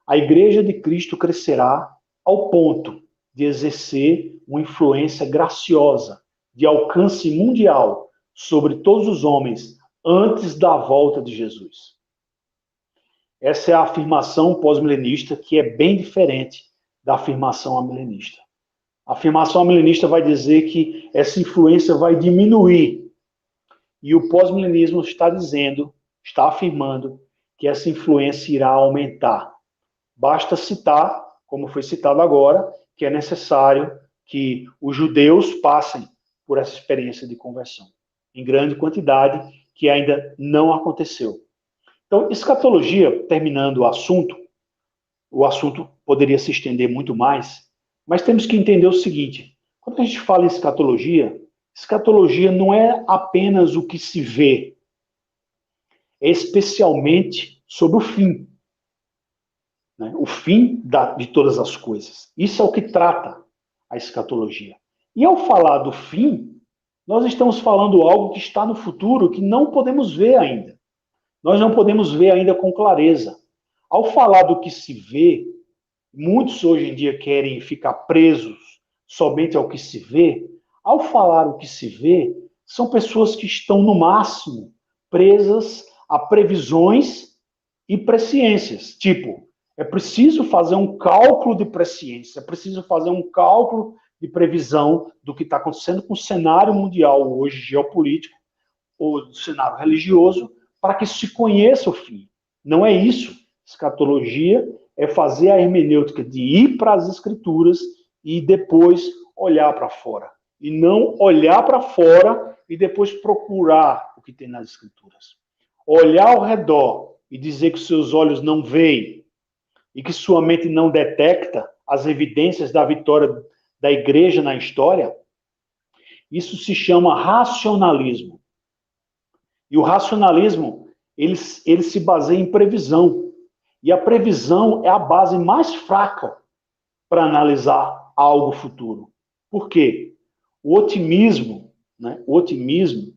A igreja de Cristo crescerá ao ponto de exercer uma influência graciosa, de alcance mundial, sobre todos os homens, antes da volta de Jesus. Essa é a afirmação pós-milenista, que é bem diferente da afirmação amilenista. A afirmação amilenista vai dizer que essa influência vai diminuir. E o pós-milenismo está afirmando que essa influência irá aumentar. Basta citar, como foi citado agora, que é necessário que os judeus passem por essa experiência de conversão, em grande quantidade, que ainda não aconteceu. Então, escatologia, terminando o assunto poderia se estender muito mais, mas temos que entender o seguinte: quando a gente fala em escatologia não é apenas o que se vê, é especialmente sobre o fim. Né? O fim de todas as coisas. Isso é o que trata a escatologia. E ao falar do fim, nós estamos falando algo que está no futuro, que não podemos ver ainda. Nós não podemos ver ainda com clareza. Ao falar do que se vê, muitos hoje em dia querem ficar presos somente ao que se vê. Ao falar o que se vê, são pessoas que estão, no máximo, presas a previsões e presciências. Tipo, é preciso fazer um cálculo de presciência, é preciso fazer um cálculo de previsão do que está acontecendo com o cenário mundial hoje, geopolítico, ou do cenário religioso, para que se conheça o fim. Não é isso. Escatologia é fazer a hermenêutica de ir para as escrituras e depois olhar para fora. E não olhar para fora e depois procurar o que tem nas escrituras. Olhar ao redor e dizer que seus olhos não veem e que sua mente não detecta as evidências da vitória da igreja na história, isso se chama racionalismo. E o racionalismo, ele se baseia em previsão. E a previsão é a base mais fraca para analisar algo futuro. Por quê? O otimismo, né? O otimismo,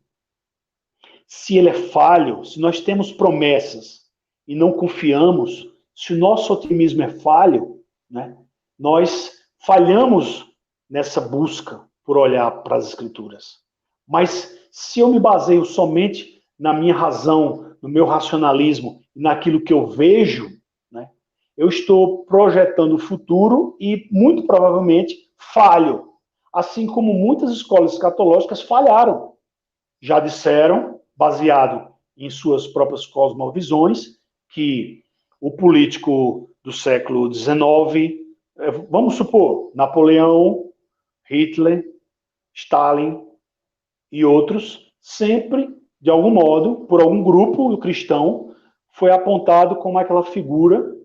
se ele é falho, se nós temos promessas e não confiamos, se o nosso otimismo é falho, né? Nós falhamos nessa busca por olhar para as Escrituras. Mas se eu me baseio somente na minha razão, no meu racionalismo, naquilo que eu vejo, né, eu estou projetando o futuro e, muito provavelmente, falho. Assim como muitas escolas escatológicas falharam. Já disseram, baseado em suas próprias cosmovisões, que o político do século XIX, vamos supor, Napoleão, Hitler, Stalin e outros, sempre, de algum modo, por algum grupo cristão, foi apontado como aquela figura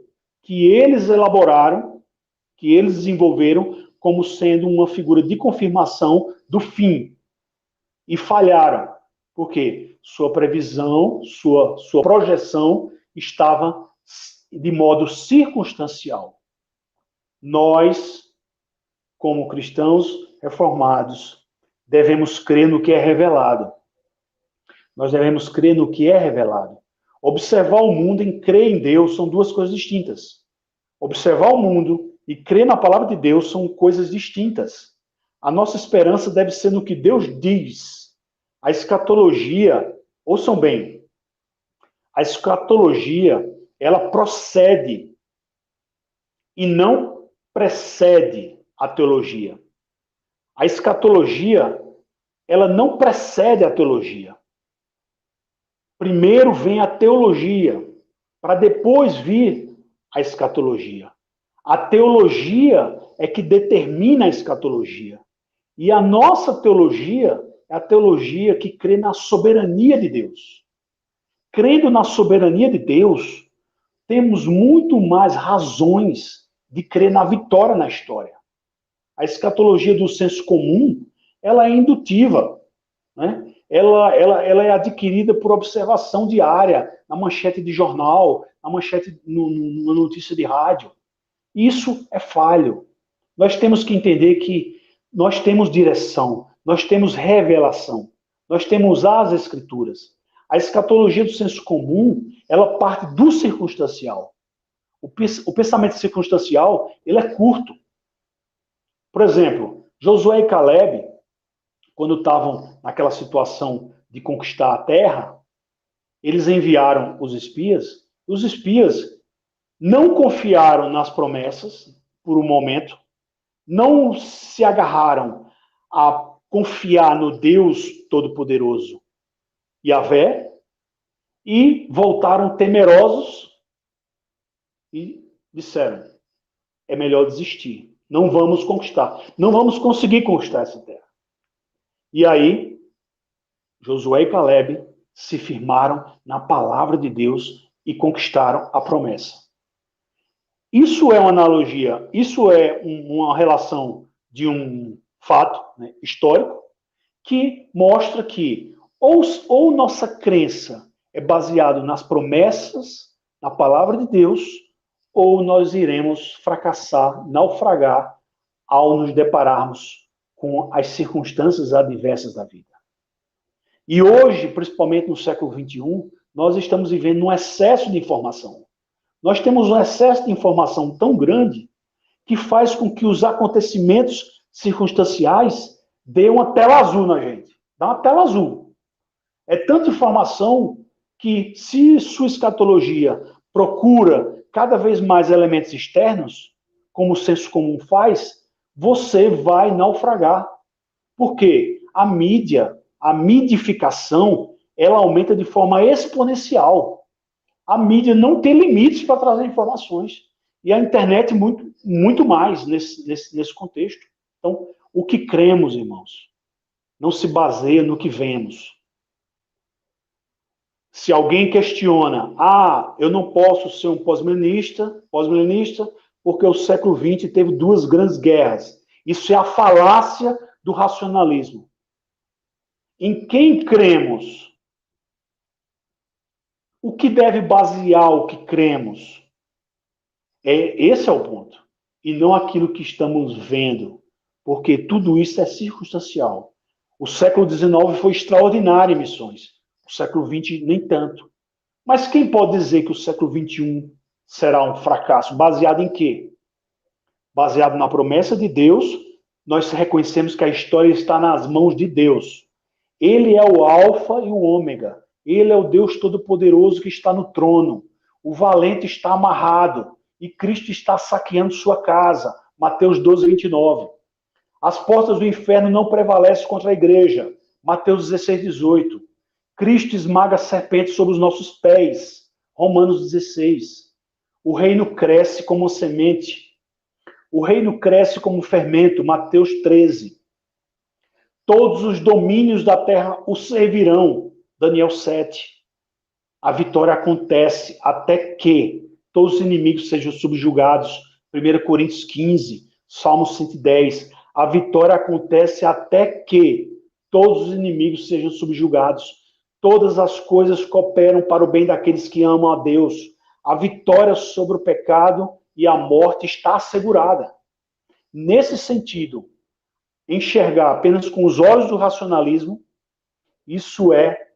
que eles elaboraram, que eles desenvolveram como sendo uma figura de confirmação do fim. E falharam. Por quê? Sua previsão, sua projeção estava de modo circunstancial. Nós, como cristãos reformados, devemos crer no que é revelado. Nós devemos crer no que é revelado. Observar o mundo e crer em Deus são duas coisas distintas. Observar o mundo e crer na palavra de Deus são coisas distintas. A nossa esperança deve ser no que Deus diz. A escatologia, ouçam bem, a escatologia, ela procede e não precede a teologia. A escatologia, ela não precede a teologia. Primeiro vem a teologia, para depois vir a escatologia. A teologia é que determina a escatologia. E a nossa teologia é a teologia que crê na soberania de Deus. Crendo na soberania de Deus, temos muito mais razões de crer na vitória na história. A escatologia do senso comum, ela é indutiva, né? Ela é adquirida por observação diária, na manchete de jornal, na manchete, numa notícia de rádio. Isso é falho. Nós temos que entender que nós temos direção, nós temos revelação, nós temos as Escrituras. A escatologia do senso comum, ela parte do circunstancial. O pensamento circunstancial, ele é curto. Por exemplo, Josué e Caleb, quando estavam naquela situação de conquistar a terra, eles enviaram os espias. Os espias não confiaram nas promessas por um momento, não se agarraram a confiar no Deus Todo-Poderoso, Yahvé, e voltaram temerosos e disseram: é melhor desistir, não vamos conquistar, não vamos conseguir conquistar essa terra. E aí, Josué e Caleb se firmaram na palavra de Deus e conquistaram a promessa. Isso é uma analogia, isso é uma relação de um fato, né, histórico, que mostra que ou nossa crença é baseada nas promessas, na palavra de Deus, ou nós iremos fracassar, naufragar, ao nos depararmos com as circunstâncias adversas da vida. E hoje, principalmente no século XXI, nós estamos vivendo um excesso de informação. Nós temos um excesso de informação tão grande que faz com que os acontecimentos circunstanciais dêem uma tela azul na gente. Dá uma tela azul. É tanta informação que, se sua escatologia procura cada vez mais elementos externos, como o senso comum faz, você vai naufragar. Por quê? A mídia, a midificação, ela aumenta de forma exponencial. A mídia não tem limites para trazer informações. E a internet muito mais nesse contexto. Então, o que cremos, irmãos, não se baseia no que vemos. Se alguém questiona, eu não posso ser um pós-milenista, porque o século XX teve 2 grandes guerras. Isso é a falácia do racionalismo. Em quem cremos? O que deve basear o que cremos? Esse é o ponto. e não aquilo que estamos vendo, porque tudo isso é circunstancial. O século XIX foi extraordinário em missões, o século XX nem tanto. Mas quem pode dizer que o século XXI será um fracasso? Baseado em quê? Baseado na promessa de Deus, nós reconhecemos que a história está nas mãos de Deus. Ele é o alfa e o ômega. Ele é o Deus Todo-Poderoso que está no trono. O valente está amarrado e Cristo está saqueando sua casa. Mateus 12, 29. As portas do inferno não prevalecem contra a igreja. Mateus 16, 18. Cristo esmaga a serpente sobre os nossos pés. Romanos 16. O reino cresce como uma semente. O reino cresce como um fermento. Mateus 13. Todos os domínios da terra o servirão. Daniel 7. A vitória acontece até que todos os inimigos sejam subjugados. 1 Coríntios 15. Salmo 110. A vitória acontece até que todos os inimigos sejam subjugados. Todas as coisas cooperam para o bem daqueles que amam a Deus. A vitória sobre o pecado e a morte está assegurada. Nesse sentido, enxergar apenas com os olhos do racionalismo, isso é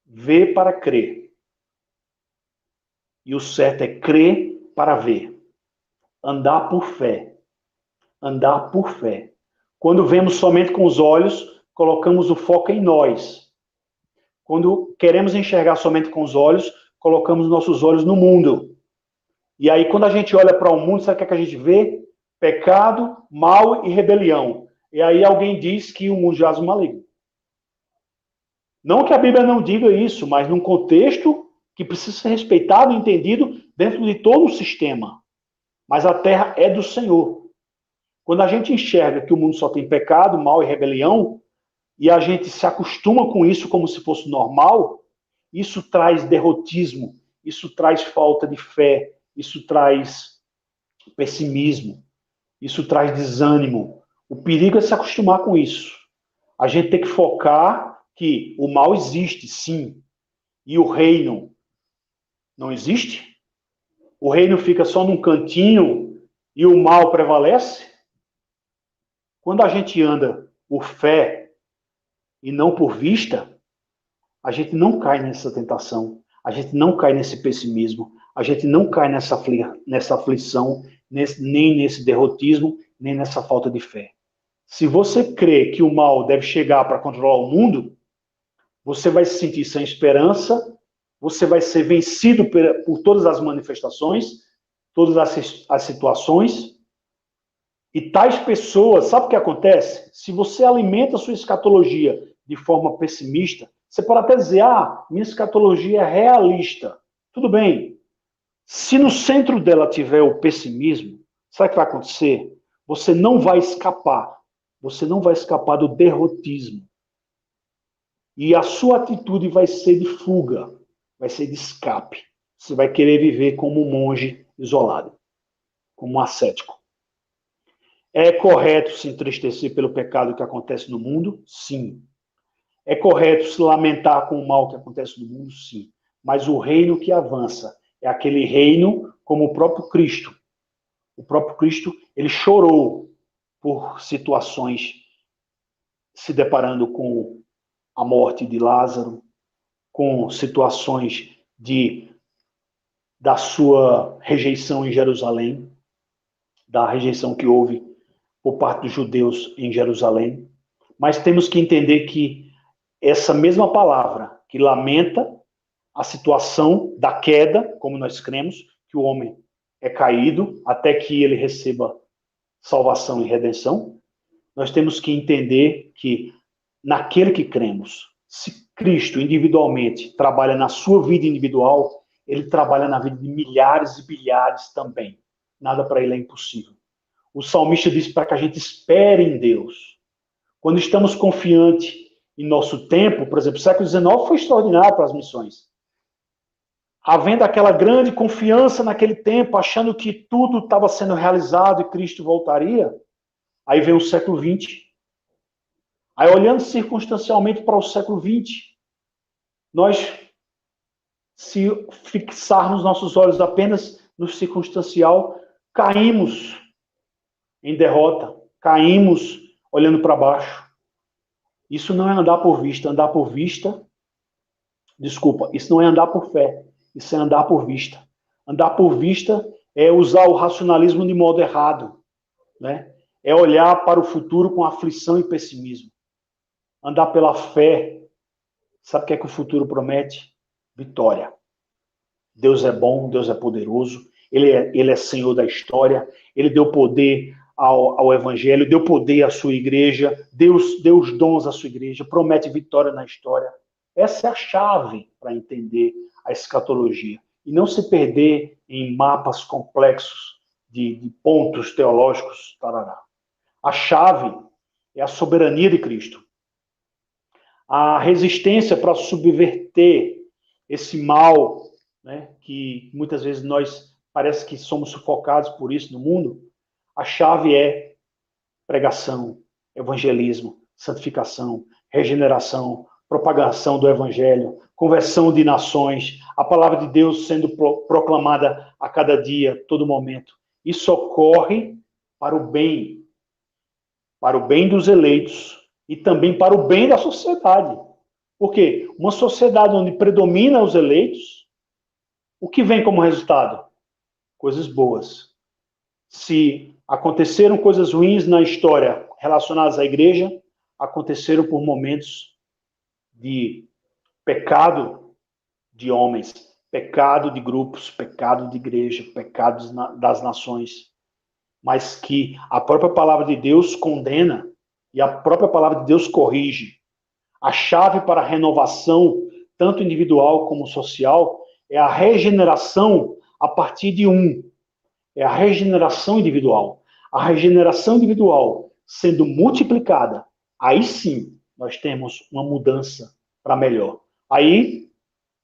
ver para crer. E o certo é crer para ver. Andar por fé. Andar por fé. Quando vemos somente com os olhos, colocamos o foco em nós. Quando queremos enxergar somente com os olhos, colocamos nossos olhos no mundo. E aí, quando a gente olha para o mundo, sabe o que a gente vê? Pecado, mal e rebelião. E aí alguém diz que o mundo jaz no maligno. Não que a Bíblia não diga isso, mas num contexto que precisa ser respeitado e entendido dentro de todo o sistema. Mas a terra é do Senhor. Quando a gente enxerga que o mundo só tem pecado, mal e rebelião, e a gente se acostuma com isso como se fosse normal, isso traz derrotismo, isso traz falta de fé, isso traz pessimismo, isso traz desânimo. O perigo é se acostumar com isso. A gente tem que focar que o mal existe, sim, e o reino não existe? O reino fica só num cantinho e o mal prevalece? Quando a gente anda por fé e não por vista, a gente não cai nessa tentação, a gente não cai nesse pessimismo, a gente não cai nessa aflição, nem nesse derrotismo, nem nessa falta de fé. Se você crê que o mal deve chegar para controlar o mundo, você vai se sentir sem esperança, você vai ser vencido por todas as manifestações, todas as situações. E tais pessoas, sabe o que acontece? Se você alimenta a sua escatologia de forma pessimista, você pode até dizer, minha escatologia é realista. Tudo bem. Se no centro dela tiver o pessimismo, sabe o que vai acontecer? Você não vai escapar. Você não vai escapar do derrotismo. E a sua atitude vai ser de fuga, vai ser de escape. Você vai querer viver como um monge isolado, como um ascético. É correto se entristecer pelo pecado que acontece no mundo? Sim. É correto se lamentar com o mal que acontece no mundo? Sim. Mas o reino que avança é aquele reino como o próprio Cristo. O próprio Cristo, ele chorou por situações se deparando com a morte de Lázaro, com situações da sua rejeição em Jerusalém, da rejeição que houve por parte dos judeus em Jerusalém. Mas temos que entender que essa mesma palavra que lamenta a situação da queda, como nós cremos, que o homem é caído até que ele receba salvação e redenção, nós temos que entender que naquele que cremos, se Cristo individualmente trabalha na sua vida individual, ele trabalha na vida de milhares e bilhares também. Nada para ele é impossível. O salmista diz para que a gente espere em Deus. Quando estamos confiantes em nosso tempo, por exemplo, o século XIX foi extraordinário para as missões. Havendo aquela grande confiança naquele tempo, achando que tudo estava sendo realizado e Cristo voltaria, aí vem o século XX. Aí, olhando circunstancialmente para o século XX, nós, se fixarmos nossos olhos apenas no circunstancial, caímos em derrota, caímos olhando para baixo. Isso não é andar por vista. Andar por vista, desculpa, isso não é andar por fé, isso é andar por vista. Andar por vista é usar o racionalismo de modo errado, né? É olhar para o futuro com aflição e pessimismo. Andar pela fé, sabe o que é que o futuro promete? Vitória. Deus é bom, Deus é poderoso, Ele é Senhor da história, Ele deu poder ao Evangelho, deu poder à sua igreja, Deus deu os dons à sua igreja, promete vitória na história. Essa é a chave para entender a escatologia. E não se perder em mapas complexos de pontos teológicos. Tarará. A chave é a soberania de Cristo. A resistência para subverter esse mal, né, que muitas vezes nós parece que somos sufocados por isso no mundo. A chave é pregação, evangelismo, santificação, regeneração, propagação do evangelho, conversão de nações, a palavra de Deus sendo proclamada a cada dia, todo momento. Isso ocorre para o bem dos eleitos e também para o bem da sociedade. Por quê? Uma sociedade onde predomina os eleitos, o que vem como resultado? Coisas boas. Se aconteceram coisas ruins na história relacionadas à igreja, aconteceram por momentos de pecado de homens, pecado de grupos, pecado de igreja, pecados das nações, mas que a própria palavra de Deus condena e a própria palavra de Deus corrige. A chave para a renovação, tanto individual como social, é a regeneração a partir de um. É a regeneração individual. A regeneração individual sendo multiplicada, aí sim nós temos uma mudança para melhor. Aí,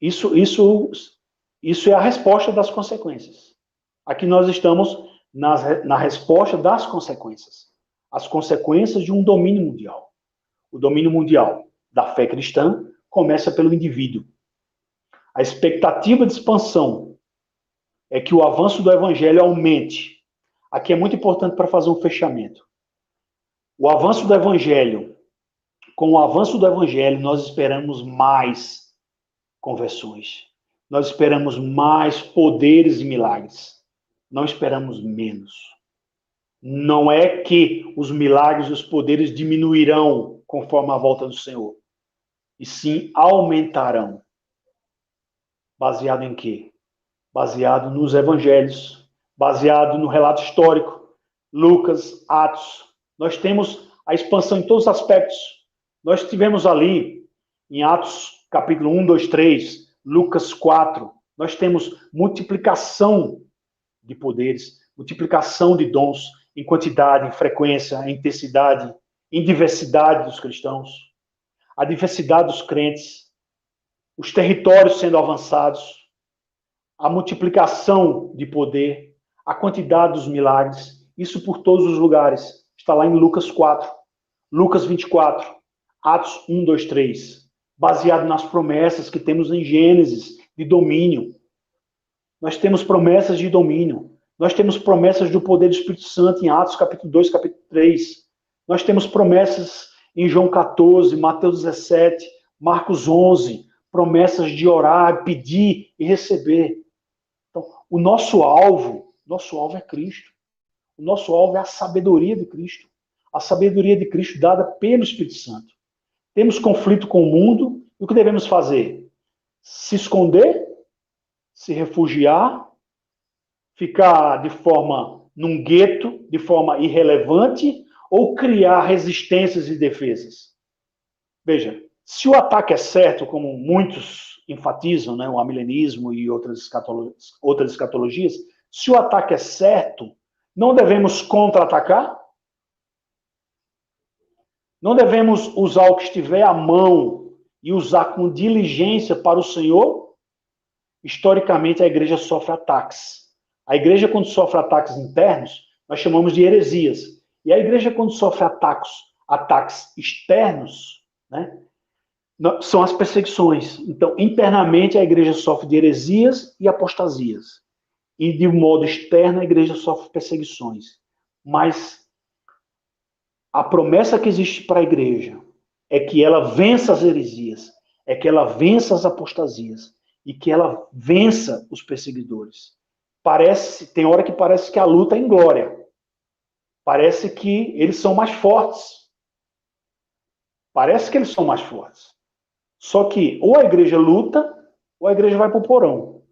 isso é a resposta das consequências. Aqui nós estamos na resposta das consequências. As consequências de um domínio mundial. O domínio mundial da fé cristã começa pelo indivíduo. A expectativa de expansão é que o avanço do evangelho aumente. Aqui é muito importante para fazer um fechamento. O avanço do evangelho, com o avanço do evangelho, nós esperamos mais conversões. Nós esperamos mais poderes e milagres. Não esperamos menos. Não é que os milagres e os poderes diminuirão conforme a volta do Senhor, e sim aumentarão. Baseado em quê? Baseado nos evangelhos, baseado no relato histórico, Lucas, Atos. Nós temos a expansão em todos os aspectos. Nós tivemos ali, em Atos, capítulo 1, 2, 3, Lucas 4, nós temos multiplicação de poderes, multiplicação de dons, em quantidade, em frequência, em intensidade, em diversidade dos cristãos, a diversidade dos crentes, os territórios sendo avançados, a multiplicação de poder, a quantidade dos milagres, isso por todos os lugares. Está lá em Lucas 4, Lucas 24, Atos 1, 2, 3, baseado nas promessas que temos em Gênesis, de domínio. Nós temos promessas de domínio. Nós temos promessas do poder do Espírito Santo em Atos, capítulo 2, capítulo 3. Nós temos promessas em João 14, Mateus 17, Marcos 11, promessas de orar, pedir e receber. Então, o nosso alvo é Cristo. O nosso alvo é a sabedoria de Cristo. A sabedoria de Cristo dada pelo Espírito Santo. Temos conflito com o mundo, e o que devemos fazer? Se esconder? Se refugiar? Ficar de forma num gueto, de forma irrelevante, ou criar resistências e defesas? Veja, se o ataque é certo, como muitos enfatizam, né, o amilenismo e outras escatologias, se o ataque é certo, não devemos contra-atacar? Não devemos usar o que estiver à mão e usar com diligência para o Senhor? Historicamente, a igreja sofre ataques. A igreja, quando sofre ataques internos, nós chamamos de heresias. E a igreja, quando sofre ataques externos, né, são as perseguições. Então, internamente, a igreja sofre de heresias e apostasias. E, de modo externo, a igreja sofre perseguições. Mas a promessa que existe para a igreja é que ela vença as heresias, é que ela vença as apostasias e que ela vença os perseguidores. Tem hora que parece que a luta é em glória. Parece que eles são mais fortes. Parece que eles são mais fortes. Só que ou a igreja luta, ou a igreja vai para o porão.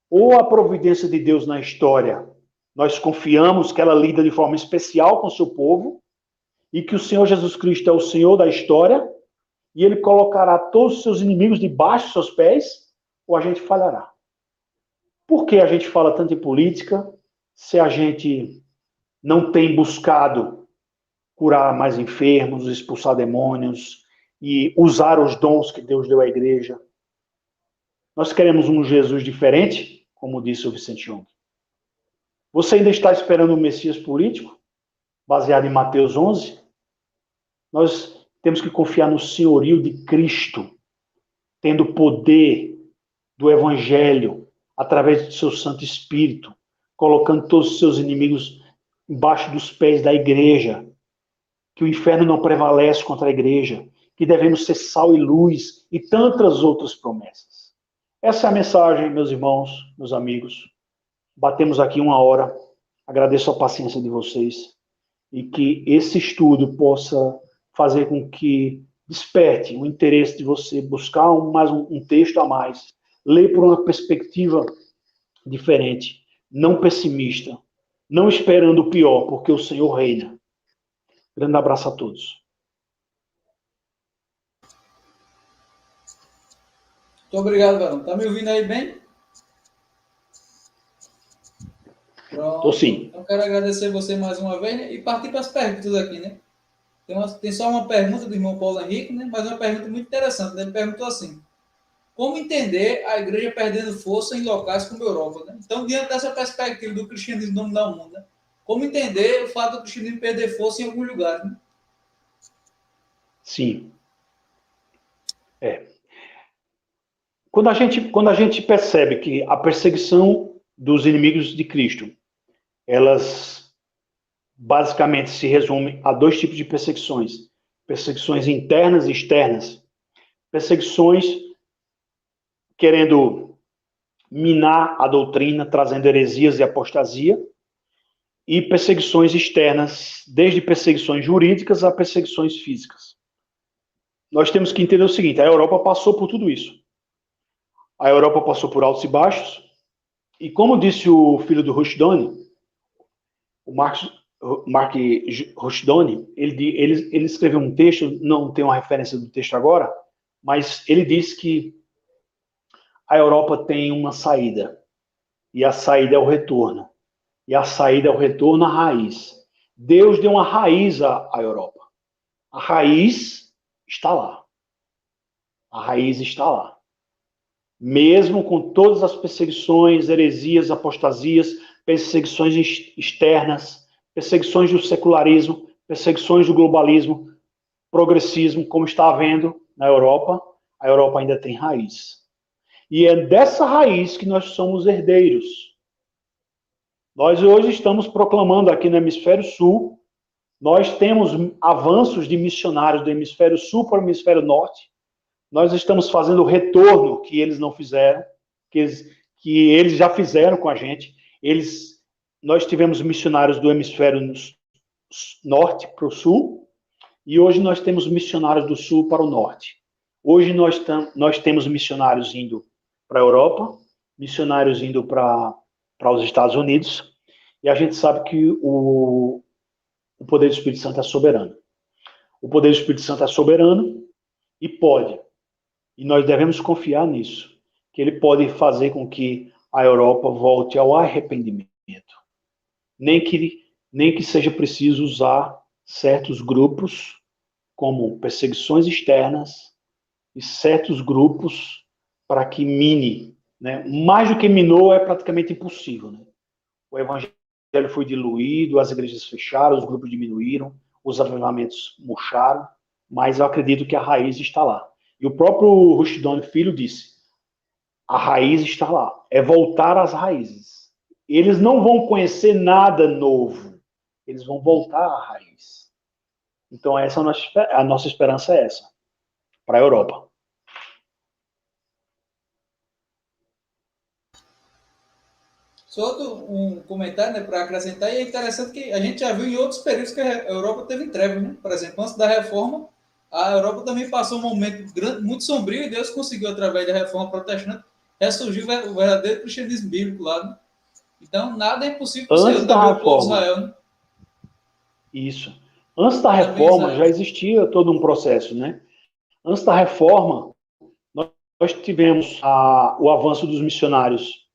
Ou a providência de Deus na história, nós confiamos que ela lida de forma especial com o seu povo, e que o Senhor Jesus Cristo é o Senhor da história, e ele colocará todos os seus inimigos debaixo dos seus pés, ou a gente falhará. Por que a gente fala tanto em política, se a gente não tem buscado curar mais enfermos, expulsar demônios e usar os dons que Deus deu à igreja? Nós queremos um Jesus diferente, como disse o Vicente Young. Você ainda está esperando um Messias político, baseado em Mateus 11? Nós temos que confiar no senhorio de Cristo, tendo o poder do Evangelho, através do seu Santo Espírito, colocando todos os seus inimigos embaixo dos pés da igreja, que o inferno não prevalece contra a igreja, que devemos ser sal e luz, e tantas outras promessas. Essa é a mensagem, meus irmãos, meus amigos. Batemos aqui 1 hora. Agradeço a paciência de vocês e que esse estudo possa fazer com que desperte o interesse de você buscar um texto a mais, ler por uma perspectiva diferente, não pessimista, não esperando o pior, porque o Senhor reina. Grande abraço a todos. Muito obrigado, Barão. Tá me ouvindo aí bem? Pronto. Estou sim. Então, quero agradecer você mais uma vez, né? E partir para as perguntas aqui, né? Tem só uma pergunta do irmão Paulo Henrique, né? Mas uma pergunta muito interessante, né? Ele perguntou assim: como entender a igreja perdendo força em locais como a Europa, né? Então, diante dessa perspectiva do cristianismo dominar o mundo, né? Como entender o fato do cristianismo perder força em algum lugar, né? Sim. Quando a gente percebe que a perseguição dos inimigos de Cristo, elas basicamente se resumem a 2 tipos de perseguições: perseguições internas e externas. Perseguições querendo minar a doutrina, trazendo heresias e apostasia, e perseguições externas, desde perseguições jurídicas a perseguições físicas. Nós temos que entender o seguinte: a Europa passou por tudo isso. A Europa passou por altos e baixos, e como disse o filho do Rushdoni, o Mark Rushdoni, ele escreveu um texto, não tenho uma referência do texto agora, mas ele diz que a Europa tem uma saída, e a saída é o retorno. E a saída é o retorno à raiz. Deus deu uma raiz à Europa. A raiz está lá. A raiz está lá. Mesmo com todas as perseguições, heresias, apostasias, perseguições externas, perseguições do secularismo, perseguições do globalismo, progressismo, como está havendo na Europa, a Europa ainda tem raiz. E é dessa raiz que nós somos herdeiros. Nós hoje estamos proclamando aqui no Hemisfério Sul, nós temos avanços de missionários do Hemisfério Sul para o Hemisfério Norte. Nós estamos fazendo o retorno que eles não fizeram, que eles já fizeram com a gente. Nós tivemos missionários do Hemisfério Norte para o Sul, e hoje nós temos missionários do Sul para o Norte. Hoje nós temos missionários indo para a Europa, missionários indo para os Estados Unidos, e a gente sabe que o poder do Espírito Santo é soberano. O poder do Espírito Santo é soberano e pode, e nós devemos confiar nisso, que ele pode fazer com que a Europa volte ao arrependimento. Nem que seja preciso usar certos grupos, como perseguições externas, e certos grupos para que mine, né? Mais do que minou, é praticamente impossível, né? O evangelho foi diluído, as igrejas fecharam, os grupos diminuíram, os avivamentos murcharam, mas eu acredito que a raiz está lá. E o próprio Rushdoni Filho disse: a raiz está lá, é voltar às raízes. Eles não vão conhecer nada novo, eles vão voltar à raiz. Então, essa é a nossa esperança é essa, para a Europa. Só um comentário, né, para acrescentar, e é interessante que a gente já viu em outros períodos que a Europa teve trevas, né? Por exemplo, antes da reforma, a Europa também passou um momento grande, muito sombrio e Deus conseguiu, através da reforma protestante, ressurgir o verdadeiro cristianismo bíblico lá, né? Então, nada é impossível para o Senhor, Antes também da o povo de reforma, Israel, né? isso. Antes da Também reforma Israel. já existia todo um processo, né? Antes da reforma, nós tivemos o avanço dos missionários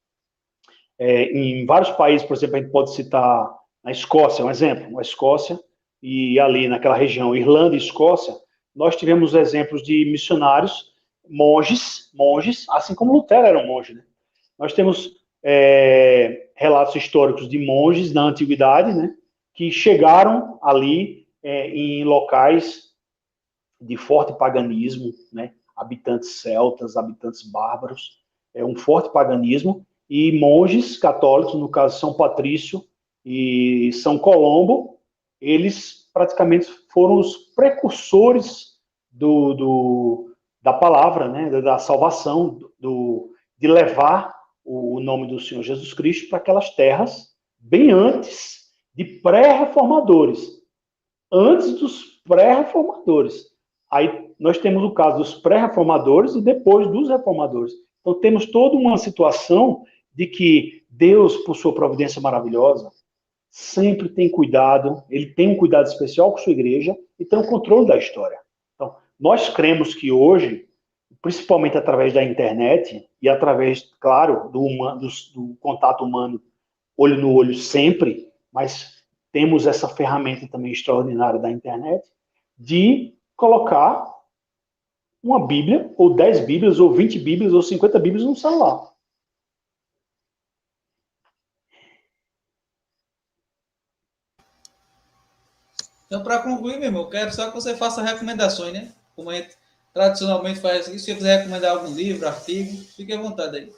em vários países. Por exemplo, a gente pode citar na Escócia, um exemplo, a Escócia, e ali naquela região, Irlanda e Escócia, nós tivemos exemplos de missionários, monges, assim como Lutero era um monge, né? Nós temos relatos históricos de monges na antiguidade, né, que chegaram ali em locais de forte paganismo, né, habitantes celtas, habitantes bárbaros, um forte paganismo, e monges católicos, no caso São Patrício e São Colombo, eles praticamente foram os precursores da palavra, né, da salvação, de levar o nome do Senhor Jesus Cristo para aquelas terras, bem antes de pré-reformadores. Antes dos pré-reformadores. Aí nós temos o caso dos pré-reformadores e depois dos reformadores. Então temos toda uma situação de que Deus, por sua providência maravilhosa, sempre tem cuidado, ele tem um cuidado especial com sua igreja e tem o controle da história. Então, nós cremos que hoje, principalmente através da internet e através, claro, do contato humano, olho no olho sempre, mas temos essa ferramenta também extraordinária da internet de colocar uma Bíblia, ou 10 Bíblias, ou 20 Bíblias, ou 50 Bíblias no celular. Então, para concluir, meu irmão, eu quero só que você faça recomendações, né? Como a gente tradicionalmente faz aqui. Se você quiser recomendar algum livro, artigo, fique à vontade aí.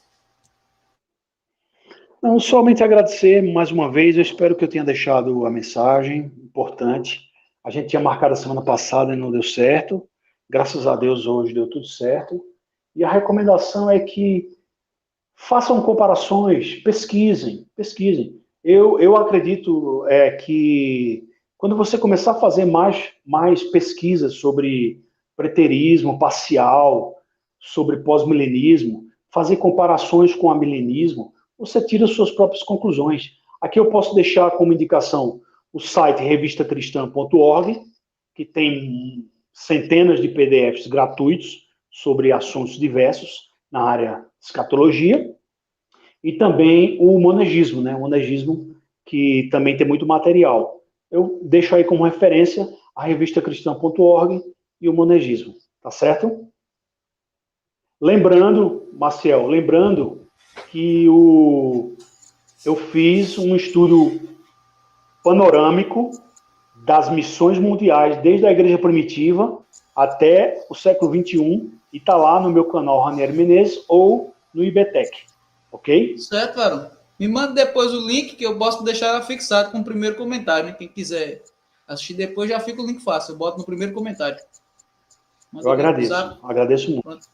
Não, somente agradecer mais uma vez. Eu espero que eu tenha deixado a mensagem importante. A gente tinha marcado a semana passada e não deu certo. Graças a Deus, hoje deu tudo certo. E a recomendação é que façam comparações, pesquisem. Eu acredito que quando você começar a fazer mais pesquisas sobre preterismo parcial, sobre pós-milenismo, fazer comparações com o milenismo, você tira suas próprias conclusões. Aqui eu posso deixar como indicação o site revistacristã.org, que tem centenas de PDFs gratuitos sobre assuntos diversos na área de escatologia, e também o monegismo, né? O monegismo que também tem muito material. Eu deixo aí como referência a revistacristã.org e o monegismo, tá certo? Lembrando, Maciel, que eu fiz um estudo panorâmico das missões mundiais, desde a Igreja Primitiva até o século XXI, e está lá no meu canal Ranieri Menezes ou no IBTEC, ok? Certo, Varão? Me manda depois o link que eu posso deixar fixado com o primeiro comentário, né? Quem quiser assistir depois já fica o link fácil, eu boto no primeiro comentário. Manda Eu o link pro zap. agradeço muito. Pronto.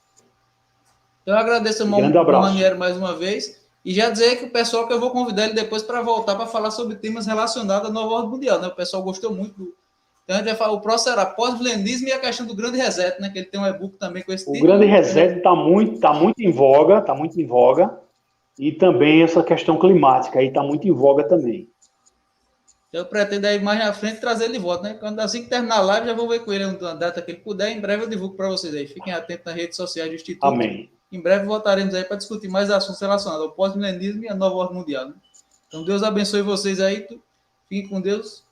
Então eu agradeço ao Grande irmão abraço. Ranieri mais uma vez. E já dizer que o pessoal que eu vou convidar ele depois para voltar para falar sobre temas relacionados à nova ordem mundial, né? O pessoal gostou muito do. Então a gente vai falar, o próximo será pós-milenismo e a questão do grande reset, né? Que ele tem um e-book também com esse O título. grande reset está muito em voga, e também essa questão climática aí está muito em voga também. Então eu pretendo aí mais na frente trazer ele de volta, né? Quando assim que terminar a live, já vou ver com ele uma data que ele puder. Em breve eu divulgo para vocês aí. Fiquem atentos nas redes sociais do Instituto. Amém. Em breve voltaremos aí para discutir mais assuntos relacionados ao pós-milenismo e à nova ordem mundial, né? Então Deus abençoe vocês aí. Fiquem com Deus.